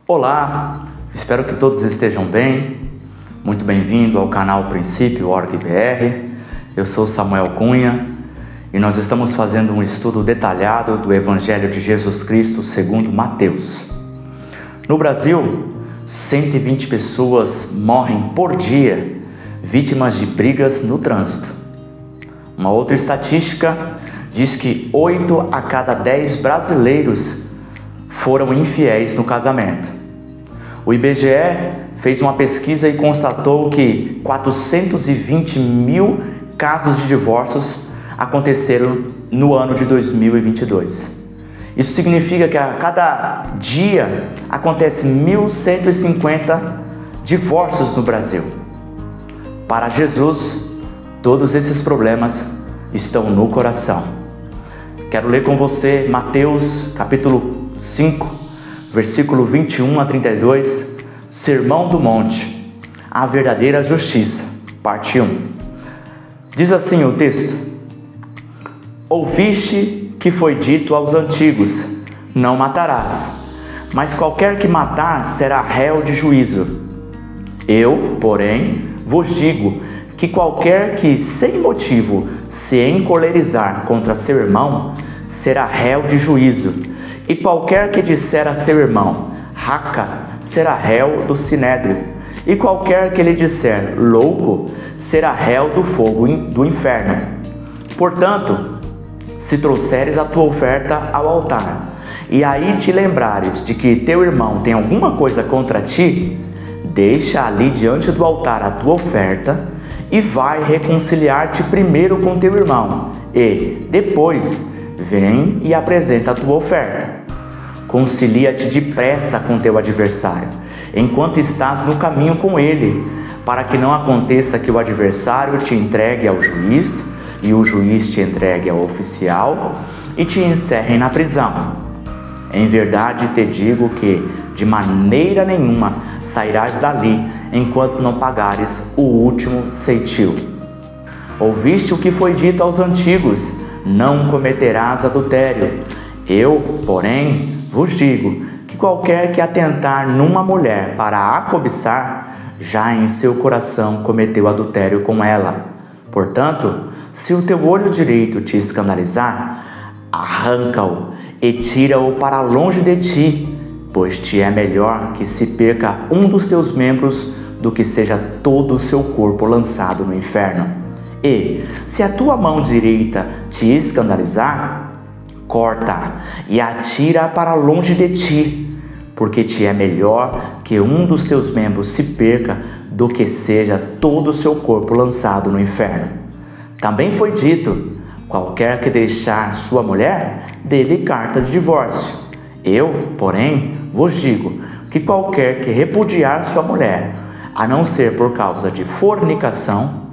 Olá, espero que todos estejam bem. Muito bem-vindo ao canal Princípio Org BR. Eu sou Samuel Cunha e nós estamos fazendo um estudo detalhado do Evangelho de Jesus Cristo segundo Mateus. No Brasil, 120 pessoas morrem por dia vítimas de brigas no trânsito. Uma outra estatística diz que 8 a cada 10 brasileiros foram infiéis no casamento. O IBGE fez uma pesquisa e constatou que 420 mil casos de divórcios aconteceram no ano de 2022. Isso significa que a cada dia acontece 1.150 divórcios no Brasil. Para Jesus, todos esses problemas estão no coração. Quero ler com você Mateus capítulo 5, versículo 21 a 32, Sermão do Monte, a verdadeira justiça, parte 1. Diz assim o texto: Ouviste que foi dito aos antigos, não matarás, mas qualquer que matar será réu de juízo. Eu, porém, vos digo que qualquer que sem motivo se encolerizar contra seu irmão será réu de juízo. E qualquer que disser a seu irmão, raca, será réu do sinédrio. E qualquer que lhe disser, louco, será réu do fogo do inferno. Portanto, se trouxeres a tua oferta ao altar, e aí te lembrares de que teu irmão tem alguma coisa contra ti, deixa ali diante do altar a tua oferta, e vai reconciliar-te primeiro com teu irmão, e depois vem e apresenta a tua oferta. Concilia-te depressa com teu adversário, enquanto estás no caminho com ele, para que não aconteça que o adversário te entregue ao juiz, e o juiz te entregue ao oficial, e te encerrem na prisão. Em verdade te digo que, de maneira nenhuma, sairás dali, enquanto não pagares o último ceitil. Ouviste o que foi dito aos antigos, não cometerás adultério. Eu, porém, vos digo que qualquer que atentar numa mulher para a cobiçar, já em seu coração cometeu adultério com ela. Portanto, se o teu olho direito te escandalizar, arranca-o e tira-o para longe de ti, pois te é melhor que se perca um dos teus membros do que seja todo o seu corpo lançado no inferno. E, se a tua mão direita te escandalizar, corta e atira para longe de ti, porque te é melhor que um dos teus membros se perca do que seja todo o seu corpo lançado no inferno. Também foi dito, qualquer que deixar sua mulher, dê-lhe carta de divórcio. Eu, porém, vos digo que qualquer que repudiar sua mulher, a não ser por causa de fornicação,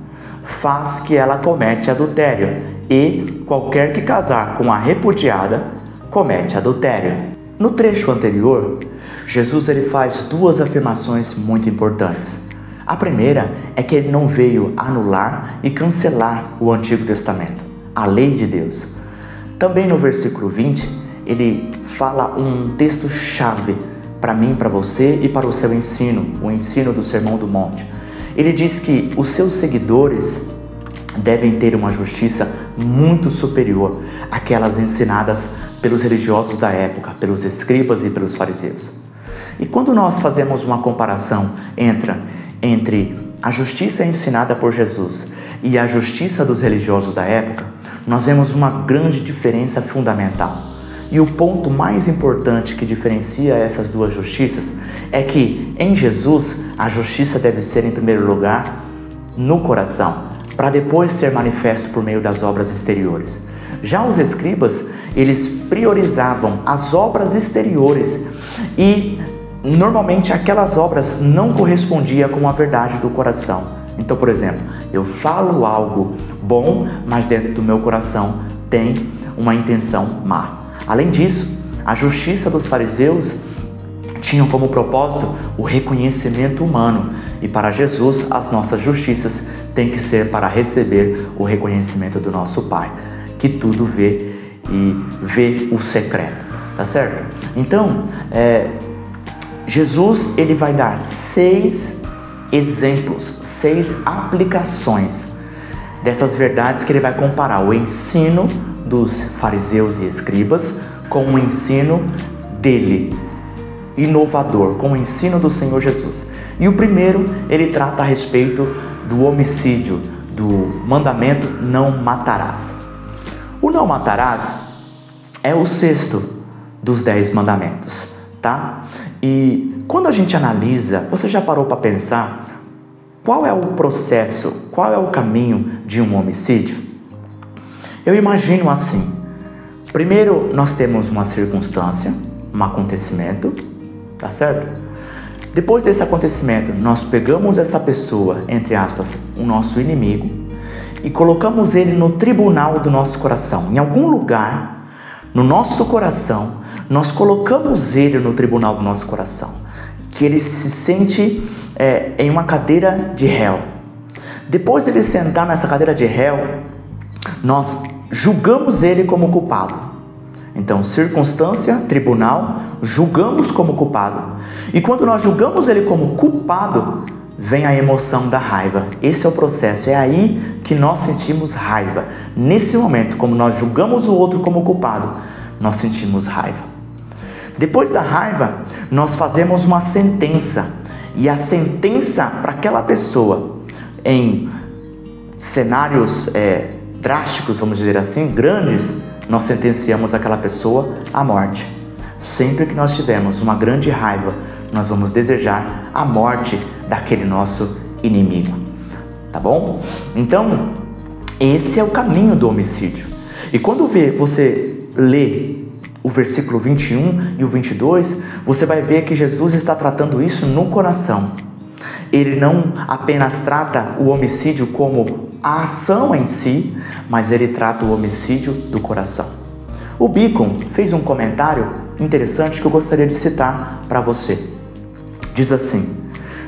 faz que ela comete adultério, e qualquer que casar com a repudiada, comete adultério. No trecho anterior, Jesus faz duas afirmações muito importantes. A primeira é que ele não veio anular e cancelar o Antigo Testamento, a lei de Deus. Também no versículo 20, ele fala um texto-chave para mim, para você e para o seu ensino, o ensino do Sermão do Monte. Ele diz que os seus seguidores devem ter uma justiça muito superior àquelas ensinadas pelos religiosos da época, pelos escribas e pelos fariseus. E quando nós fazemos uma comparação entre a justiça ensinada por Jesus e a justiça dos religiosos da época, nós vemos uma grande diferença fundamental. E o ponto mais importante que diferencia essas duas justiças é que em Jesus a justiça deve ser em primeiro lugar no coração, para depois ser manifesto por meio das obras exteriores. Já os escribas, eles priorizavam as obras exteriores e normalmente aquelas obras não correspondiam com a verdade do coração. Então, por exemplo, eu falo algo bom, mas dentro do meu coração tem uma intenção má. Além disso, a justiça dos fariseus tinha como propósito o reconhecimento humano, e para Jesus as nossas justiças têm que ser para receber o reconhecimento do nosso Pai, que tudo vê e vê o secreto, tá certo? Então, Jesus ele vai dar 6 exemplos, 6 aplicações dessas verdades que ele vai comparar o ensino dos fariseus e escribas com o ensino dele, inovador, com o ensino do Senhor Jesus. E o primeiro, ele trata a respeito do homicídio, do mandamento não matarás. O não matarás é o 6º dos 10 mandamentos, tá? E quando a gente analisa, você já parou para pensar qual é o processo, qual é o caminho de um homicídio? Eu imagino assim: primeiro nós temos uma circunstância, um acontecimento, tá certo? Depois desse acontecimento, nós pegamos essa pessoa, entre aspas, o nosso inimigo, e colocamos ele no tribunal do nosso coração. Em algum lugar, no nosso coração, nós colocamos ele no tribunal do nosso coração, que ele se sente em uma cadeira de réu. Depois de ele sentar nessa cadeira de réu, nós julgamos ele como culpado. Então, circunstância, tribunal, julgamos como culpado. E quando nós julgamos ele como culpado, vem a emoção da raiva. Esse é o processo, é aí que nós sentimos raiva. Nesse momento, como nós julgamos o outro como culpado, nós sentimos raiva. Depois da raiva, nós fazemos uma sentença. E a sentença para aquela pessoa, em cenários drásticos, vamos dizer assim, grandes, nós sentenciamos aquela pessoa à morte. Sempre que nós tivermos uma grande raiva, nós vamos desejar a morte daquele nosso inimigo. Tá bom? Então, esse é o caminho do homicídio. E quando você lê o versículo 21 e o 22, você vai ver que Jesus está tratando isso no coração. Ele não apenas trata o homicídio como a ação em si, mas ele trata o homicídio do coração. O Beacon fez um comentário interessante que eu gostaria de citar para você. Diz assim: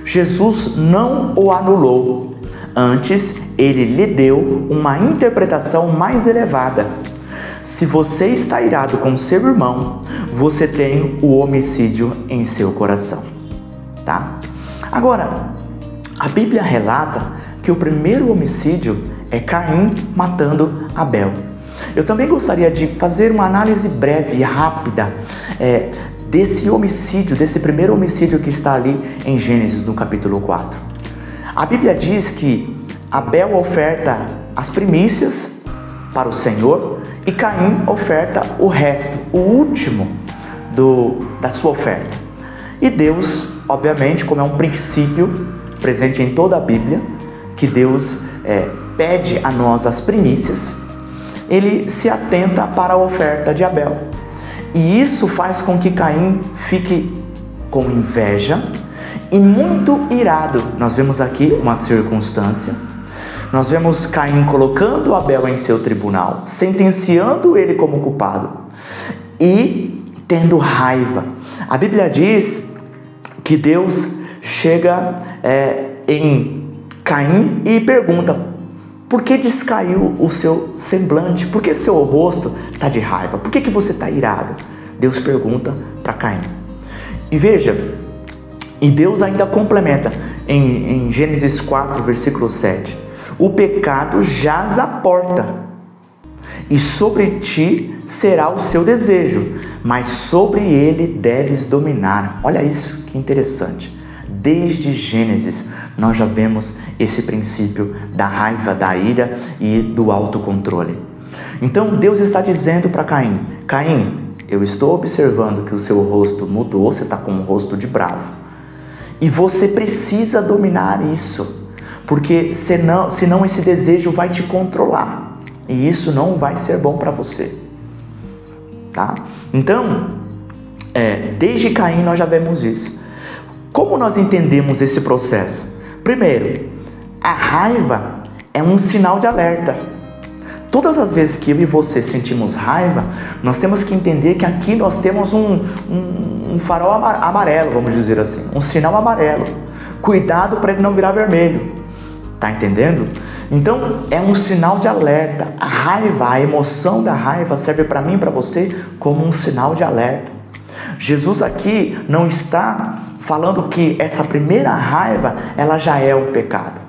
Jesus não o anulou, antes ele lhe deu uma interpretação mais elevada. Se você está irado com seu irmão, você tem o homicídio em seu coração, tá? Agora, a Bíblia relata que o primeiro homicídio é Caim matando Abel. Eu também gostaria de fazer uma análise breve e rápida desse homicídio, desse primeiro homicídio que está ali em Gênesis, no capítulo 4. A Bíblia diz que Abel oferta as primícias para o Senhor e Caim oferta o resto, o último da sua oferta. E Deus, obviamente, como é um princípio presente em toda a Bíblia, que Deus pede a nós as primícias, ele se atenta para a oferta de Abel. E isso faz com que Caim fique com inveja e muito irado. Nós vemos aqui uma circunstância. Nós vemos Caim colocando Abel em seu tribunal, sentenciando ele como culpado e tendo raiva. A Bíblia diz que Deus chega em Caim e pergunta: por que descaiu o seu semblante? Por que seu rosto está de raiva? Por que você está irado? Deus pergunta para Caim. E veja, e Deus ainda complementa em Gênesis 4, versículo 7. O pecado jaz à porta, e sobre ti será o seu desejo, mas sobre ele deves dominar. Olha isso, que interessante. Desde Gênesis, nós já vemos esse princípio da raiva, da ira e do autocontrole. Então, Deus está dizendo para Caim: Caim, eu estou observando que o seu rosto mudou, você está com um rosto de bravo. E você precisa dominar isso, porque senão esse desejo vai te controlar. E isso não vai ser bom para você. Tá? Então, desde Caim nós já vemos isso. Como nós entendemos esse processo? Primeiro, a raiva é um sinal de alerta. Todas as vezes que eu e você sentimos raiva, nós temos que entender que aqui nós temos um farol amarelo, vamos dizer assim, um sinal amarelo. Cuidado para ele não virar vermelho. Tá entendendo? Então é um sinal de alerta. A raiva, a emoção da raiva serve para mim e para você como um sinal de alerta. Jesus aqui não está falando que essa primeira raiva, ela já é um pecado.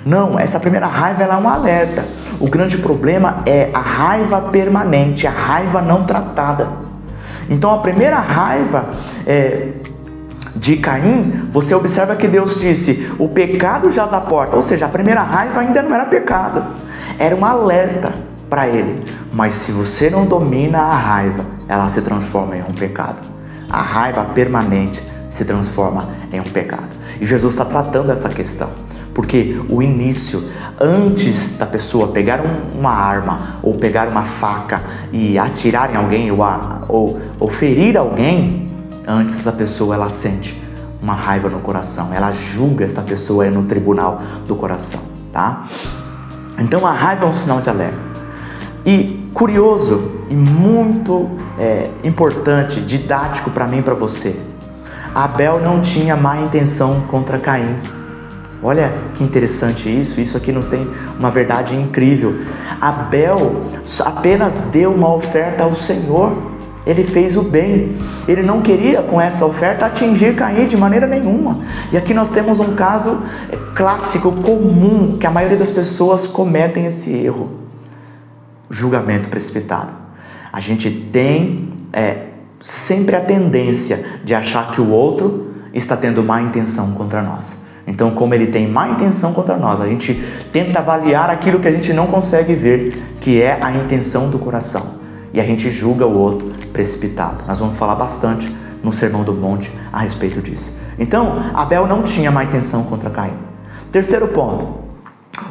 Não, essa primeira raiva, ela é um alerta. O grande problema é a raiva permanente, a raiva não tratada. Então a primeira raiva de Caim, você observa que Deus disse, o pecado jaz à porta, ou seja, a primeira raiva ainda não era pecado, era um alerta para ele. Mas se você não domina a raiva, ela se transforma em um pecado. A raiva permanente se transforma em um pecado. E Jesus está tratando essa questão, porque o início, antes da pessoa pegar uma arma, ou pegar uma faca e atirar em alguém, ou ferir alguém, antes essa pessoa, ela sente uma raiva no coração, ela julga esta pessoa no tribunal do coração, tá? Então a raiva é um sinal de alerta. E curioso e muito importante, didático para mim e para você, Abel não tinha má intenção contra Caim. Olha que interessante isso aqui nos tem uma verdade incrível. Abel apenas deu uma oferta ao Senhor, ele fez o bem, ele não queria com essa oferta atingir Caim de maneira nenhuma. E aqui nós temos um caso clássico, comum, que a maioria das pessoas cometem esse erro: julgamento precipitado. A gente tem sempre a tendência de achar que o outro está tendo má intenção contra nós. Então, como ele tem má intenção contra nós, a gente tenta avaliar aquilo que a gente não consegue ver, que é a intenção do coração. E a gente julga o outro precipitado. Nós vamos falar bastante no Sermão do Monte a respeito disso. Então, Abel não tinha má intenção contra Caim. Terceiro ponto: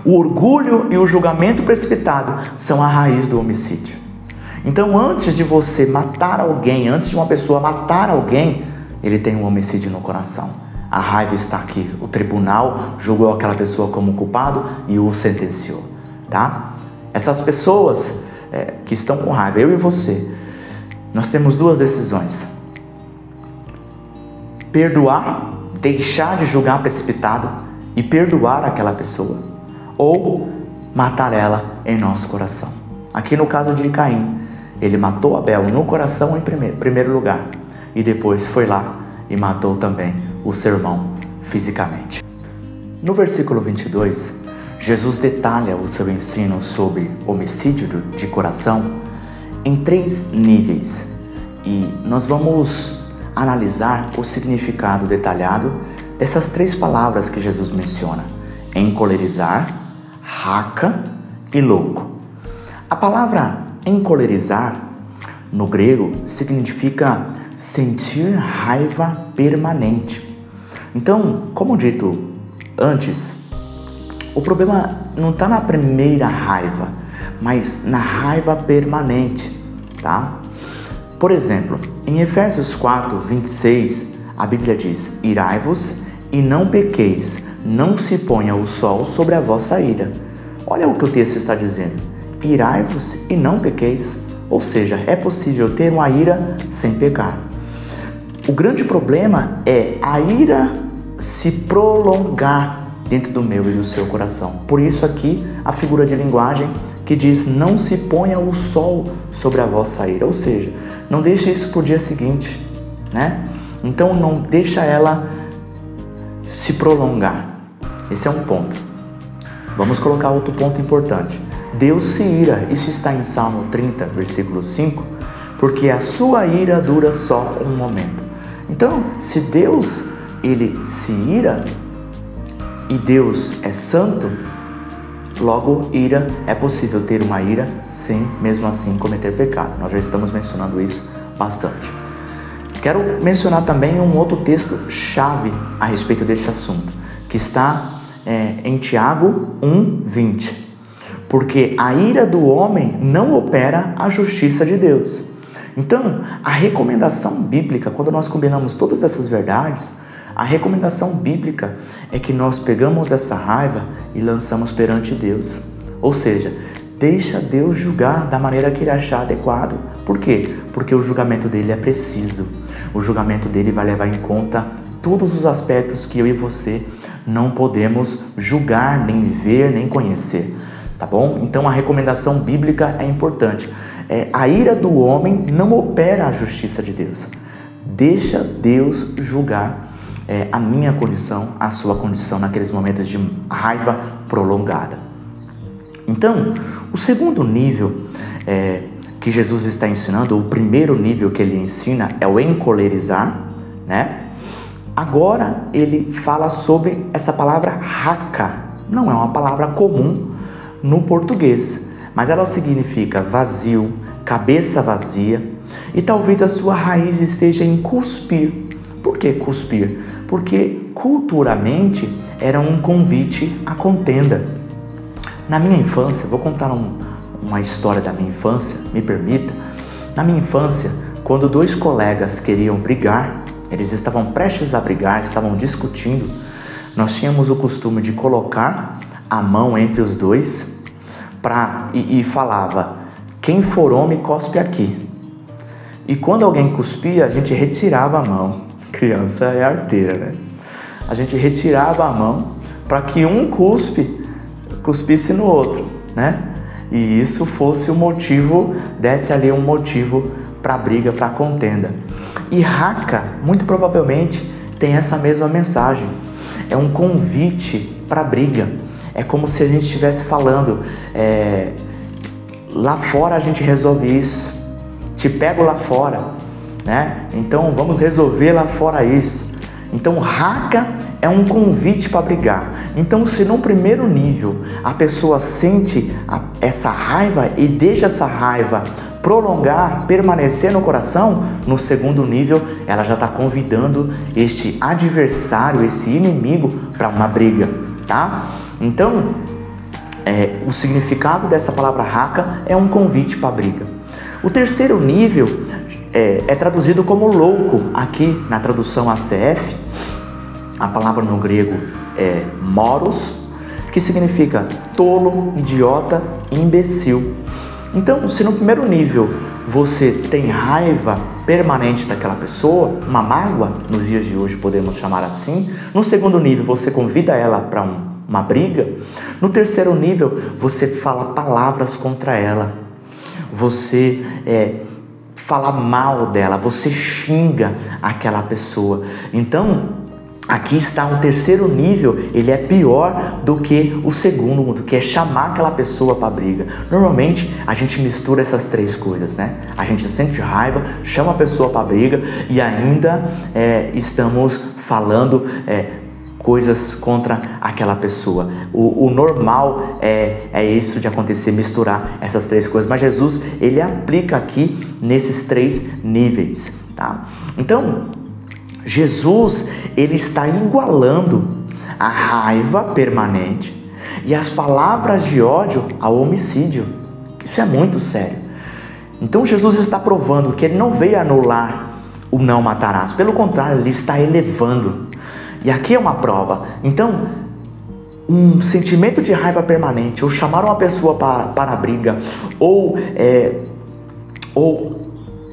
o orgulho e o julgamento precipitado são a raiz do homicídio. Então, antes de você matar alguém, antes de uma pessoa matar alguém, ele tem um homicídio no coração. A raiva está aqui. O tribunal julgou aquela pessoa como culpado e o sentenciou, tá? Essas pessoas que estão com raiva, eu e você, nós temos duas decisões: perdoar, deixar de julgar precipitado e perdoar aquela pessoa, ou matar ela em nosso coração. Aqui no caso de Caim, ele matou Abel no coração em primeiro lugar, e depois foi lá e matou também o seu irmão fisicamente. No versículo 22, Jesus detalha o seu ensino sobre homicídio de coração em 3 níveis, e nós vamos analisar o significado detalhado dessas 3 palavras que Jesus menciona: encolerizar, raca e louco. A palavra encolerizar no grego significa sentir raiva permanente. Então, como dito antes, o problema não está na primeira raiva, mas na raiva permanente, tá? Por exemplo, em Efésios 4, 26, a Bíblia diz: irai-vos e não pequeis, não se ponha o sol sobre a vossa ira. Olha o que o texto está dizendo: irai-vos e não pequeis. Ou seja, é possível ter uma ira sem pecar. O grande problema é a ira se prolongar dentro do meu e do seu coração. Por isso aqui a figura de linguagem que diz: não se ponha o sol sobre a vossa ira. Ou seja, não deixa isso para o dia seguinte, né? Então não deixa ela se prolongar. Esse é um ponto. Vamos colocar outro ponto importante. Deus se ira, isso está em Salmo 30, versículo 5, porque a sua ira dura só um momento. Então, se Deus, ele se ira, e Deus é santo, logo ira, é possível ter uma ira sem, mesmo assim, cometer pecado. Nós já estamos mencionando isso bastante. Quero mencionar também um outro texto chave a respeito deste assunto, que está em Tiago 1:20. Porque a ira do homem não opera a justiça de Deus. Então, a recomendação bíblica, quando nós combinamos todas essas verdades, a recomendação bíblica é que nós pegamos essa raiva e lançamos perante Deus. Ou seja, deixa Deus julgar da maneira que ele achar adequado. Por quê? Porque o julgamento dele é preciso. O julgamento dele vai levar em conta todos os aspectos que eu e você não podemos julgar, nem ver, nem conhecer. Tá bom? Então a recomendação bíblica é importante. A ira do homem não opera a justiça de Deus. Deixa Deus julgar. a minha condição, a sua condição naqueles momentos de raiva prolongada. Então, o segundo nível que Jesus está ensinando, o primeiro nível que ele ensina é o encolerizar, né? Agora ele fala sobre essa palavra raca. Não é uma palavra comum no português, mas ela significa vazio, cabeça vazia, e talvez a sua raiz esteja em cuspir. Por que cuspir? Porque culturalmente era um convite à contenda. Na minha infância, vou contar uma história da minha infância, me permita. Na minha infância, quando dois colegas queriam brigar, eles estavam prestes a brigar, estavam discutindo, nós tínhamos o costume de colocar a mão entre os dois e falava: quem for homem, cospe aqui. E quando alguém cuspia, a gente retirava a mão. Criança é arteira, né? A gente retirava a mão para que um cuspisse no outro, né? E isso fosse o motivo, desse ali um motivo para briga, para contenda. E raca, muito provavelmente, tem essa mesma mensagem. É um convite para briga. É como se a gente estivesse falando: lá fora a gente resolve isso. Te pego lá fora, né? Então vamos resolver lá fora isso. Então raca é um convite para brigar. Então, se no primeiro nível a pessoa sente essa raiva e deixa essa raiva prolongar, permanecer no coração, no segundo nível ela já está convidando este adversário, esse inimigo para uma briga, tá? Então, o significado dessa palavra raca é um convite para briga. O terceiro nível é traduzido como louco aqui na tradução ACF. A palavra no grego é moros, que significa tolo, idiota, imbecil. Então, se no primeiro nível você tem raiva permanente daquela pessoa, uma mágoa, nos dias de hoje podemos chamar assim, no segundo nível você convida ela para uma briga, no terceiro nível você fala palavras contra ela, você fala mal dela, você xinga aquela pessoa. Então, aqui está o terceiro nível, ele é pior do que o segundo, que é chamar aquela pessoa para briga. Normalmente a gente mistura essas três coisas, né? A gente sente raiva, chama a pessoa para briga e ainda estamos falando coisas contra aquela pessoa. O normal é isso de acontecer, misturar essas três coisas. Mas Jesus, ele aplica aqui nesses três níveis, tá? Então, Jesus, ele está igualando a raiva permanente e as palavras de ódio ao homicídio. Isso é muito sério. Então, Jesus está provando que ele não veio anular o não matarás. Pelo contrário, ele está elevando. E aqui é uma prova. Então, um sentimento de raiva permanente, ou chamar uma pessoa para a briga, ou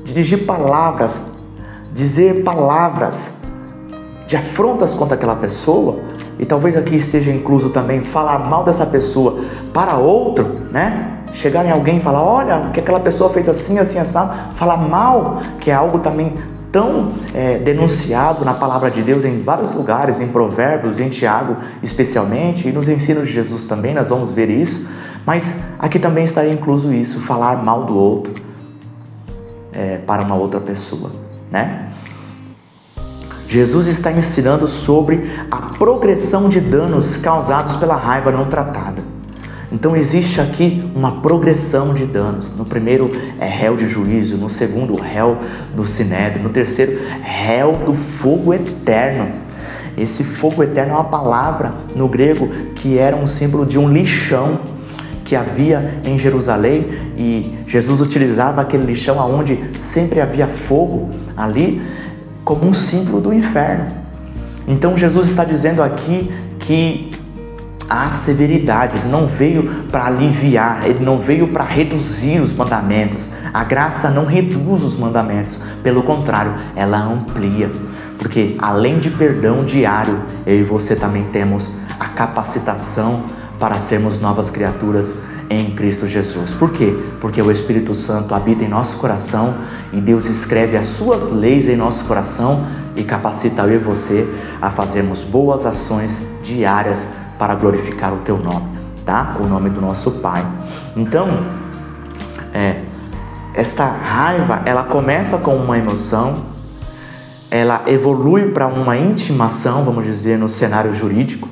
dirigir palavras, dizer palavras de afrontas contra aquela pessoa, e talvez aqui esteja incluso também falar mal dessa pessoa para outro, né? Chegar em alguém e falar: olha, que aquela pessoa fez assim, assim, assado. Falar mal, que é algo também tão denunciado na palavra de Deus em vários lugares, em Provérbios, em Tiago especialmente, e nos ensinos de Jesus também, nós vamos ver isso. Mas aqui também estaria incluso isso, falar mal do outro para uma outra pessoa, né? Jesus está ensinando sobre a progressão de danos causados pela raiva não tratada. Então existe aqui uma progressão de danos. No primeiro é réu de juízo, no segundo réu do sinédrio, no terceiro réu do fogo eterno. Esse fogo eterno é uma palavra no grego que era um símbolo de um lixão que havia em Jerusalém, e Jesus utilizava aquele lixão onde sempre havia fogo ali como um símbolo do inferno. Então Jesus está dizendo aqui que a severidade, ele não veio para aliviar, ele não veio para reduzir os mandamentos. A graça não reduz os mandamentos, pelo contrário, ela amplia. Porque além de perdão diário, eu e você também temos a capacitação para sermos novas criaturas em Cristo Jesus. Por quê? Porque o Espírito Santo habita em nosso coração e Deus escreve as suas leis em nosso coração e capacita eu e você a fazermos boas ações diárias para glorificar o teu nome, tá? O nome do nosso Pai. Então, esta raiva, ela começa com uma emoção, ela evolui para uma intimação, vamos dizer, no cenário jurídico,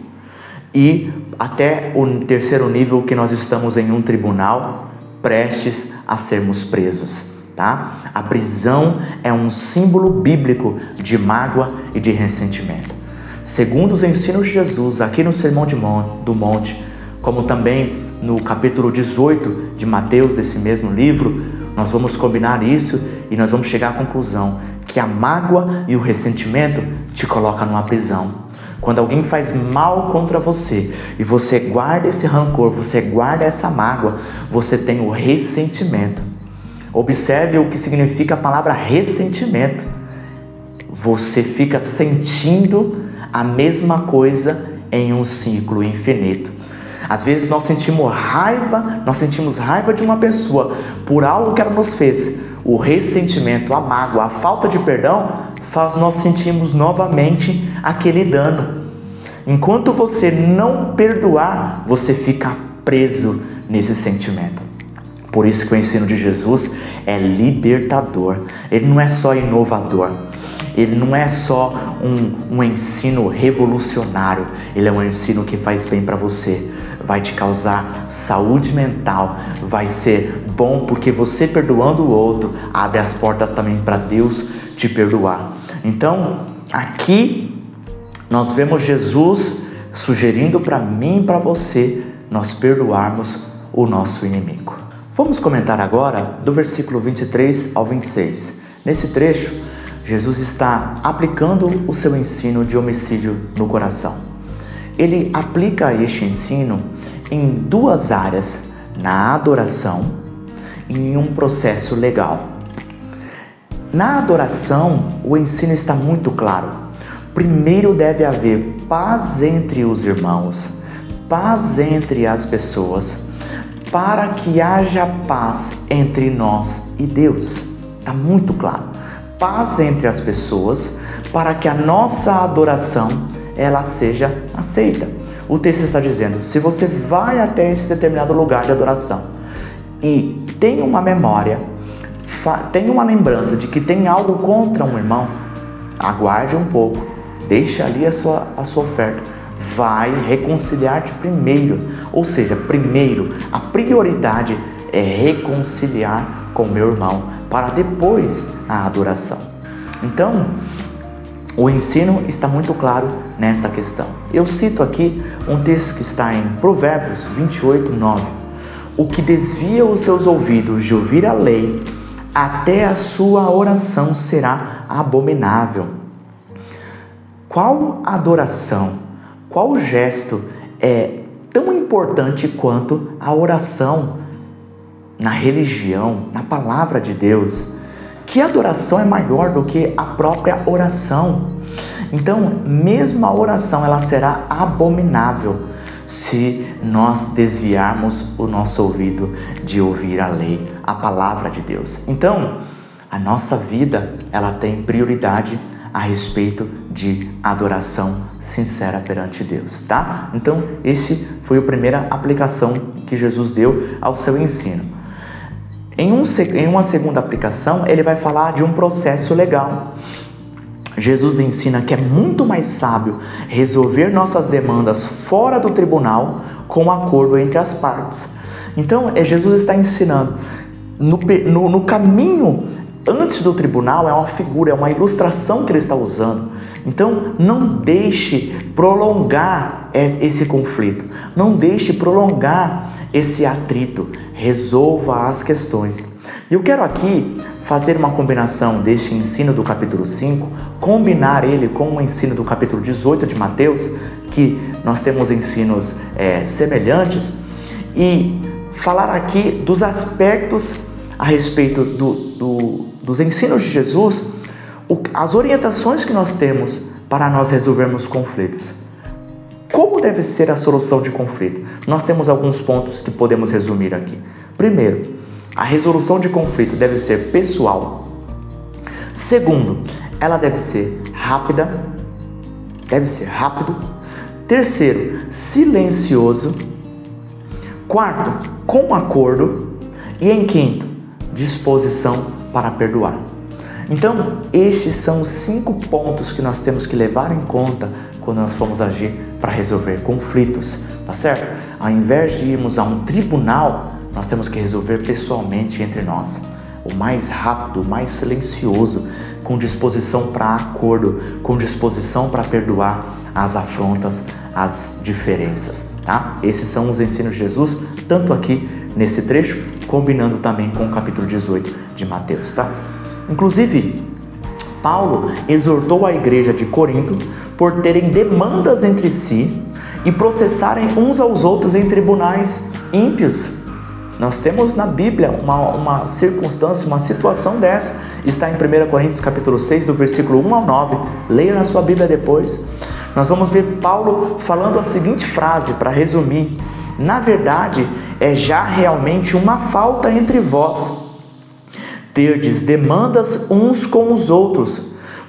e até o terceiro nível, que nós estamos em um tribunal prestes a sermos presos, tá? A prisão é um símbolo bíblico de mágoa e de ressentimento. Segundo os ensinos de Jesus, aqui no Sermão do Monte, como também no capítulo 18 de Mateus, desse mesmo livro, nós vamos combinar isso e nós vamos chegar à conclusão que a mágoa e o ressentimento te colocam numa prisão. Quando alguém faz mal contra você e você guarda esse rancor, você guarda essa mágoa, você tem o ressentimento. Observe o que significa a palavra ressentimento. Você fica sentindo a mesma coisa em um ciclo infinito. Às vezes nós sentimos raiva de uma pessoa por algo que ela nos fez. O ressentimento, a mágoa, a falta de perdão faz nós sentirmos novamente aquele dano. Enquanto você não perdoar, você fica preso nesse sentimento. Por isso que o ensino de Jesus é libertador. Ele não é só inovador. Ele não é só um ensino revolucionário. Ele é um ensino que faz bem para você. Vai te causar saúde mental. Vai ser bom porque você perdoando o outro abre as portas também para Deus te perdoar. Então, aqui nós vemos Jesus sugerindo para mim e para você nós perdoarmos o nosso inimigo. Vamos comentar agora do versículo 23 ao 26. Nesse trecho, Jesus está aplicando o seu ensino de homicídio no coração. Ele aplica este ensino em duas áreas, na adoração e em um processo legal. Na adoração, o ensino está muito claro. Primeiro deve haver paz entre os irmãos, paz entre as pessoas, para que haja paz entre nós e Deus. Está muito claro. Paz entre as pessoas, para que a nossa adoração ela seja aceita. O texto está dizendo, se você vai até esse determinado lugar de adoração e tem uma memória, tem uma lembrança de que tem algo contra um irmão, aguarde um pouco, deixe ali a sua oferta, vai reconciliar-te primeiro. Ou seja, primeiro, a prioridade é reconciliar com meu irmão, para depois a adoração. Então, o ensino está muito claro nesta questão. Eu cito aqui um texto que está em Provérbios 28, 9. O que desvia os seus ouvidos de ouvir a lei, até a sua oração será abominável. Qual adoração, qual gesto é tão importante quanto a oração na religião, na palavra de Deus? Que adoração é maior do que a própria oração? Então, mesmo a oração, ela será abominável se nós desviarmos o nosso ouvido de ouvir a lei, a palavra de Deus. Então, a nossa vida, ela tem prioridade a respeito de adoração sincera perante Deus, tá? Então, esse foi a primeira aplicação que Jesus deu ao seu ensino. Em uma segunda aplicação, ele vai falar de um processo legal. Jesus ensina que é muito mais sábio resolver nossas demandas fora do tribunal com um acordo entre as partes. Então, Jesus está ensinando no caminho antes do tribunal, é uma figura, é uma ilustração que ele está usando. Então, não deixe prolongar esse conflito, não deixe prolongar esse atrito, resolva as questões. E eu quero aqui fazer uma combinação deste ensino do capítulo 5, combinar ele com o ensino do capítulo 18 de Mateus, que nós temos ensinos semelhantes, e falar aqui dos aspectos a respeito dos ensinos de Jesus, as orientações que nós temos para nós resolvermos conflitos. Como como deve ser a solução de conflito? Nós temos alguns pontos que podemos resumir aqui. Primeiro, a resolução de conflito deve ser pessoal. Segundo, ela deve ser rápida. Terceiro, silencioso. Quarto, com acordo. E em quinto, disposição para perdoar. Então, estes são os 5 pontos que nós temos que levar em conta quando nós formos agir para resolver conflitos, tá certo? Ao invés de irmos a um tribunal, nós temos que resolver pessoalmente entre nós. O mais rápido, o mais silencioso, com disposição para acordo, com disposição para perdoar as afrontas, as diferenças, tá? Esses são os ensinos de Jesus, tanto aqui nesse trecho, combinando também com o capítulo 18 de Mateus, tá? Inclusive, Paulo exortou a igreja de Corinto por terem demandas entre si e processarem uns aos outros em tribunais ímpios. Nós temos na Bíblia uma circunstância, uma situação dessa. Está em 1 Coríntios capítulo 6, do versículo 1 ao 9. Leia na sua Bíblia depois. Nós vamos ver Paulo falando a seguinte frase para resumir. Na verdade, é já realmente uma falta entre vós terdes demandas uns com os outros.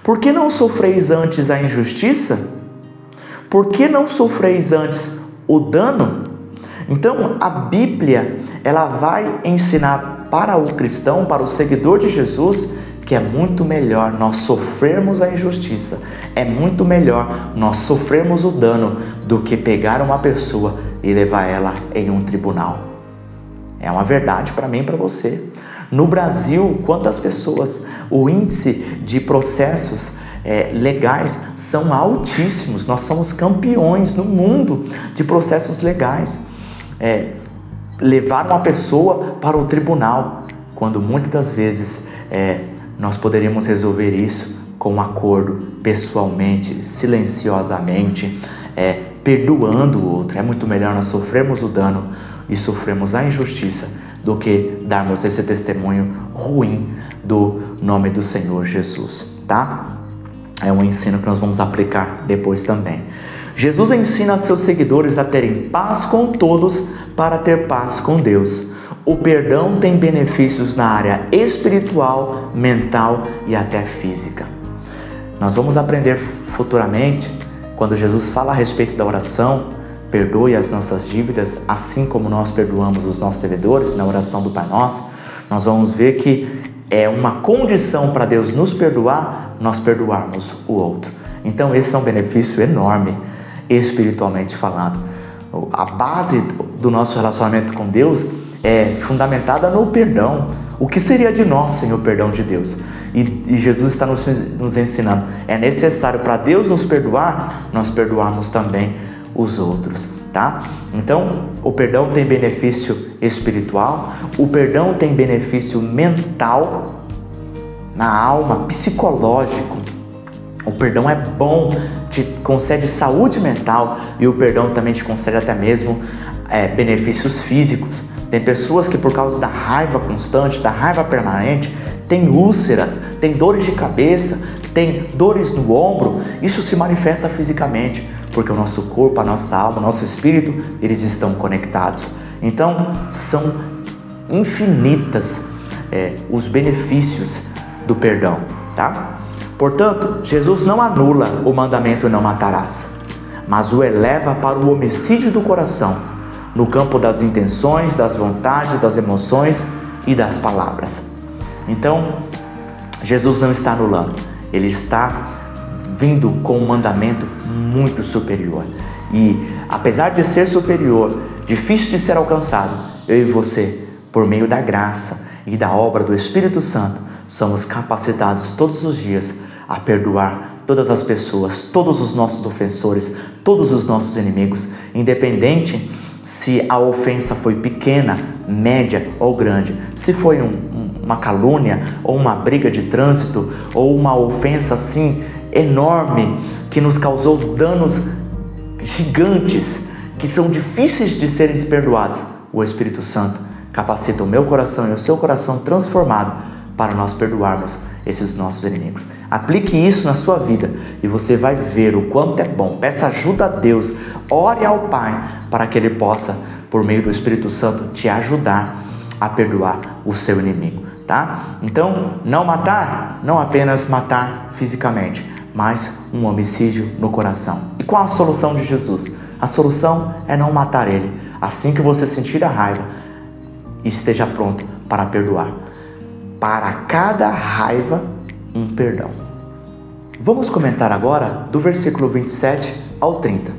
Por que não sofreis antes a injustiça? Por que não sofreis antes o dano? Então, a Bíblia, ela vai ensinar para o cristão, para o seguidor de Jesus, que é muito melhor nós sofrermos a injustiça, é muito melhor nós sofrermos o dano do que pegar uma pessoa e levar ela em um tribunal. É uma verdade para mim e para você. No Brasil, quantas pessoas, o índice de processos legais são altíssimos. Nós somos campeões no mundo de processos legais. Levar uma pessoa para o tribunal, quando muitas das vezes nós poderíamos resolver isso com um acordo, pessoalmente, silenciosamente, perdoando o outro. É muito melhor nós sofrermos o dano e sofrermos a injustiça do que darmos esse testemunho ruim do nome do Senhor Jesus, tá? É um ensino que nós vamos aplicar depois também. Jesus ensina a seus seguidores a terem paz com todos para ter paz com Deus. O perdão tem benefícios na área espiritual, mental e até física. Nós vamos aprender futuramente, quando Jesus fala a respeito da oração, perdoe as nossas dívidas, assim como nós perdoamos os nossos devedores, na oração do Pai Nosso. Nós vamos ver que é uma condição para Deus nos perdoar, nós perdoarmos o outro. Então esse é um benefício enorme, espiritualmente falando. A base do nosso relacionamento com Deus é fundamentada no perdão. O que seria de nós sem o perdão de Deus? E Jesus está nos ensinando. É necessário para Deus nos perdoar, nós perdoarmos também os outros, tá? Então, o perdão tem benefício espiritual, o perdão tem benefício mental, na alma, psicológico. O perdão é bom, te concede saúde mental, e o perdão também te concede até mesmo benefícios físicos. Tem pessoas que, por causa da raiva constante, da raiva permanente, tem úlceras, tem dores de cabeça, tem dores no ombro. Isso se manifesta fisicamente, porque o nosso corpo, a nossa alma, o nosso espírito, eles estão conectados. Então, são infinitas os benefícios do perdão, tá? Portanto, Jesus não anula o mandamento não matarás, mas o eleva para o homicídio do coração, no campo das intenções, das vontades, das emoções e das palavras. Então, Jesus não está anulando, ele está vindo com um mandamento muito superior. E apesar de ser superior, difícil de ser alcançado, eu e você, por meio da graça e da obra do Espírito Santo, somos capacitados todos os dias a perdoar todas as pessoas, todos os nossos ofensores, todos os nossos inimigos, independente se a ofensa foi pequena, média ou grande, se foi uma calúnia ou uma briga de trânsito ou uma ofensa assim enorme que nos causou danos gigantes que são difíceis de serem perdoados. O Espírito Santo capacita o meu coração e o seu coração transformado para nós perdoarmos esses nossos inimigos. Aplique isso na sua vida e você vai ver o quanto é bom. Peça ajuda a Deus, ore ao Pai para que Ele possa, por meio do Espírito Santo, te ajudar a perdoar o seu inimigo, tá? Então, não matar, não apenas matar fisicamente, mas um homicídio no coração. E qual a solução de Jesus? A solução é não matar ele. Assim que você sentir a raiva, esteja pronto para perdoar. Para cada raiva, um perdão. Vamos comentar agora do versículo 27 ao 30.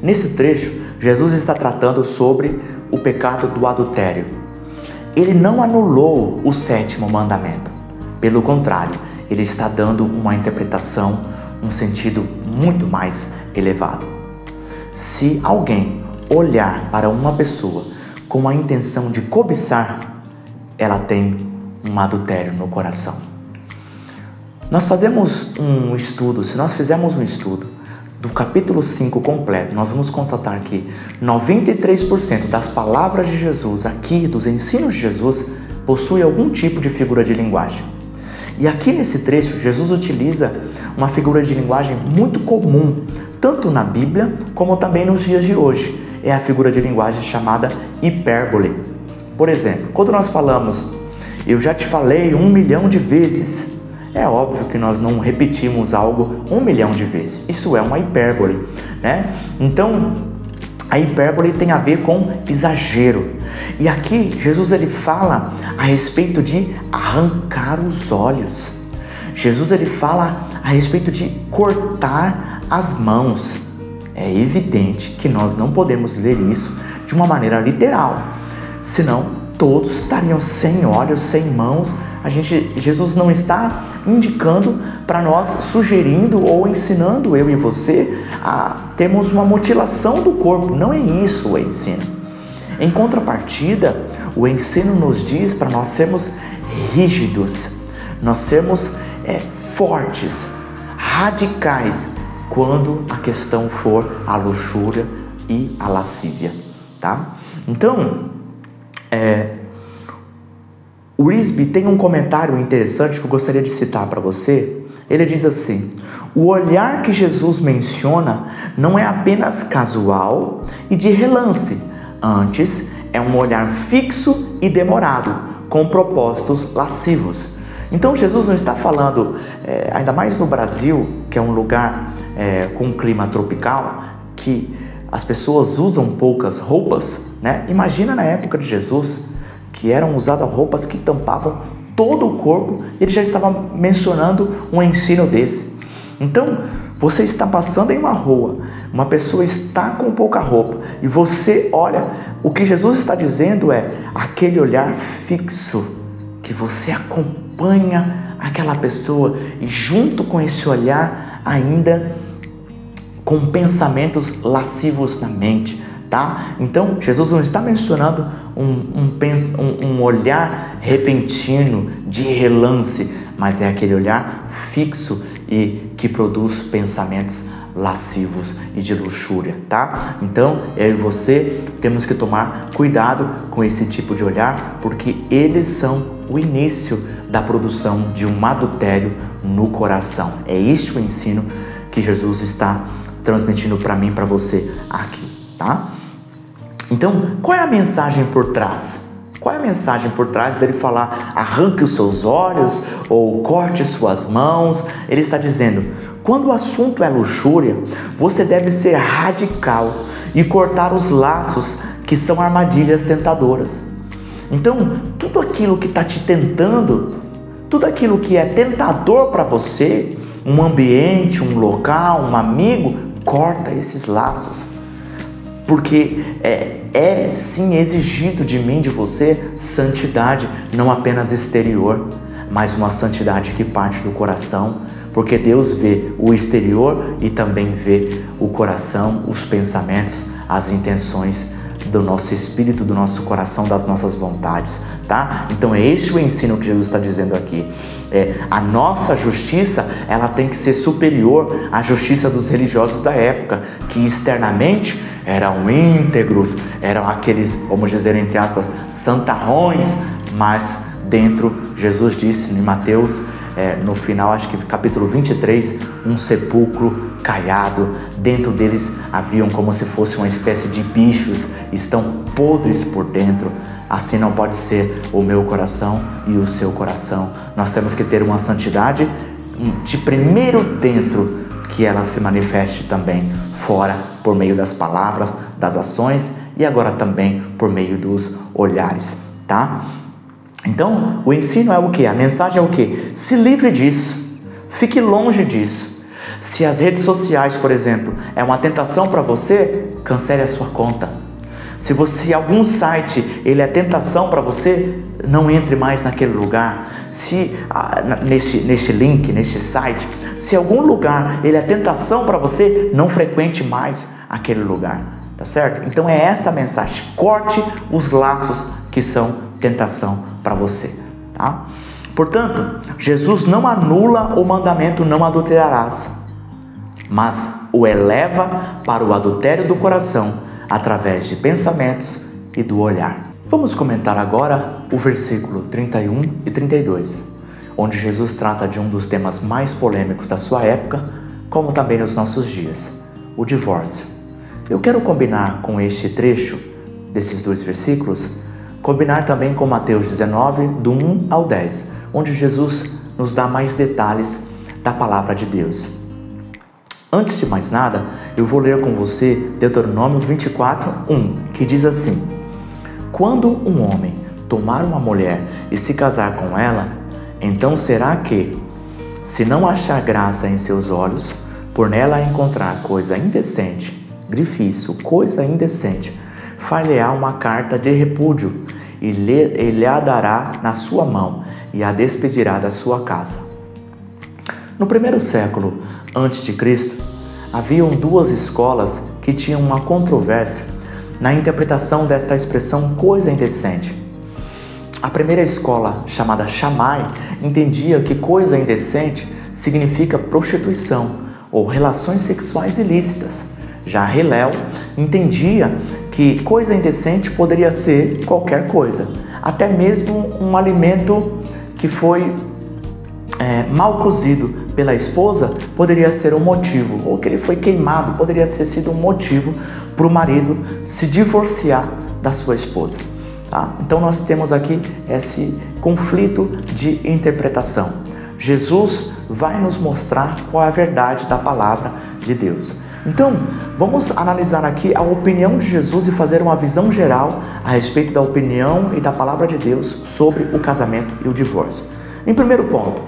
Nesse trecho, Jesus está tratando sobre o pecado do adultério. Ele não anulou o 7º mandamento. Pelo contrário, ele está dando uma interpretação, um sentido muito mais elevado. Se alguém olhar para uma pessoa com a intenção de cobiçar, ela tem um adultério no coração. Nós fazemos um estudo, se nós fizermos um estudo do capítulo 5 completo, nós vamos constatar que 93% das palavras de Jesus aqui, dos ensinos de Jesus, possui algum tipo de figura de linguagem. E aqui nesse trecho, Jesus utiliza uma figura de linguagem muito comum, tanto na Bíblia como também nos dias de hoje. É a figura de linguagem chamada hipérbole. Por exemplo, quando nós falamos, eu já te falei 1 milhão de vezes, é óbvio que nós não repetimos algo 1 milhão de vezes. Isso é uma hipérbole, né? Então, a hipérbole tem a ver com exagero. E aqui, Jesus ele fala a respeito de arrancar os olhos. Jesus ele fala a respeito de cortar as mãos. É evidente que nós não podemos ler isso de uma maneira literal. Senão, todos estariam sem olhos, sem mãos. Jesus não está indicando para nós, sugerindo ou ensinando eu e você a termos uma mutilação do corpo. Não é isso o ensino. Em contrapartida, o ensino nos diz para nós sermos rígidos, nós sermos fortes, radicais, quando a questão for a luxúria e a lascívia, tá? Então, o Risby tem um comentário interessante que eu gostaria de citar para você. Ele diz assim: o olhar que Jesus menciona não é apenas casual e de relance, antes é um olhar fixo e demorado, com propósitos lascivos. Então Jesus não está falando, ainda mais no Brasil, que é um lugar com um clima tropical, que as pessoas usam poucas roupas, né? Imagina na época de Jesus, que eram usadas roupas que tampavam todo o corpo. Ele já estava mencionando um ensino desse. Então, você está passando em uma rua, uma pessoa está com pouca roupa, e você olha, o que Jesus está dizendo é aquele olhar fixo, que você acompanha aquela pessoa, e junto com esse olhar, ainda com pensamentos lascivos na mente, tá? Então, Jesus não está mencionando um olhar repentino, de relance, mas é aquele olhar fixo e que produz pensamentos lascivos e de luxúria, tá? Então, eu e você temos que tomar cuidado com esse tipo de olhar, porque eles são o início da produção de um adultério no coração. É este o ensino que Jesus está transmitindo para mim e para você aqui, tá? Então, qual é a mensagem por trás? Qual é a mensagem por trás dele falar arranque os seus olhos ou corte suas mãos? Ele está dizendo, quando o assunto é luxúria, você deve ser radical e cortar os laços que são armadilhas tentadoras. Então, tudo aquilo que está te tentando, tudo aquilo que é tentador para você, um ambiente, um local, um amigo, corta esses laços. Porque é sim exigido de mim, de você, santidade, não apenas exterior, mas uma santidade que parte do coração, porque Deus vê o exterior e também vê o coração, os pensamentos, as intenções do nosso espírito, do nosso coração, das nossas vontades, tá? Então é este o ensino que Jesus está dizendo aqui. A nossa justiça, ela tem que ser superior à justiça dos religiosos da época, que externamente eram íntegros, eram aqueles, vamos dizer entre aspas, santarrões, mas dentro, Jesus disse em Mateus no final, acho que capítulo 23, um sepulcro caiado. Dentro deles haviam como se fosse uma espécie de bichos, estão podres por dentro. Assim não pode ser o meu coração e o seu coração. Nós temos que ter uma santidade de primeiro dentro, que ela se manifeste também fora, por meio das palavras, das ações e agora também por meio dos olhares, tá? Então, o ensino é o quê? A mensagem é o quê? Se livre disso, fique longe disso. Se as redes sociais, por exemplo, é uma tentação para você, cancele a sua conta. Se algum site ele é tentação para você, não entre mais naquele lugar. Se neste link, neste site, se algum lugar ele é tentação para você, não frequente mais aquele lugar, tá certo? Então é essa a mensagem: corte os laços que são tentação para você, tá? Portanto, Jesus não anula o mandamento não adulterarás, mas o eleva para o adultério do coração através de pensamentos e do olhar. Vamos comentar agora o versículo 31 e 32, onde Jesus trata de um dos temas mais polêmicos da sua época, como também nos nossos dias, o divórcio. Eu quero combinar com este trecho desses dois versículos, combinar também com Mateus 19, do 1 ao 10, onde Jesus nos dá mais detalhes da palavra de Deus. Antes de mais nada, eu vou ler com você Deuteronômio 24, 1, que diz assim: quando um homem tomar uma mulher e se casar com ela, então será que, se não achar graça em seus olhos, por nela encontrar coisa indecente, grife isso, coisa indecente, far-lhe-á uma carta de repúdio e lhe a dará na sua mão e a despedirá da sua casa. No primeiro século antes de Cristo, haviam duas escolas que tinham uma controvérsia na interpretação desta expressão coisa indecente. A primeira escola, chamada Shammai, entendia que coisa indecente significa prostituição ou relações sexuais ilícitas. Já Hillel entendia que coisa indecente poderia ser qualquer coisa, até mesmo um alimento que foi mal cozido pela esposa poderia ser um motivo, ou que ele foi queimado poderia ter sido um motivo para o marido se divorciar da sua esposa, tá? Então nós temos aqui esse conflito de interpretação. Jesus vai nos mostrar qual é a verdade da palavra de Deus. Então, vamos analisar aqui a opinião de Jesus e fazer uma visão geral a respeito da opinião e da palavra de Deus sobre o casamento e o divórcio. Em primeiro ponto,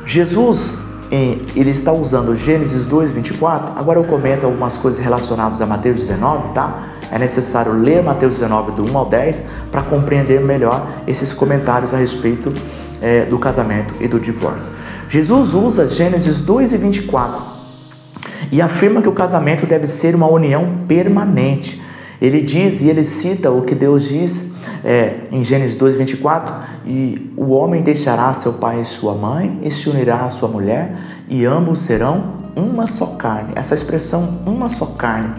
Jesus, ele está usando Gênesis 2, 24. Agora eu comento algumas coisas relacionadas a Mateus 19, tá? É necessário ler Mateus 19 do 1 ao 10 para compreender melhor esses comentários a respeito do casamento e do divórcio. Jesus usa Gênesis 2 e 24 e afirma que o casamento deve ser uma união permanente. Ele diz e ele cita o que Deus diz em Gênesis 2, 24, e o homem deixará seu pai e sua mãe e se unirá à sua mulher e ambos serão uma só carne. Essa expressão uma só carne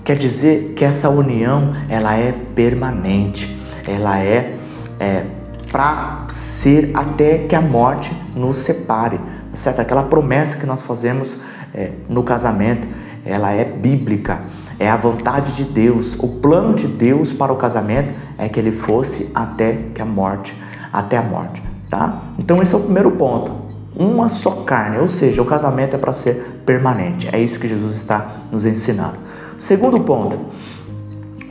quer dizer que essa união ela é permanente, ela é para ser até que a morte nos separe, certo? Aquela promessa que nós fazemos no casamento, ela é bíblica, é a vontade de Deus. O plano de Deus para o casamento é que ele fosse até a morte, tá? Então esse é o primeiro ponto, uma só carne, ou seja, o casamento é para ser permanente. É isso que Jesus está nos ensinando. Segundo ponto,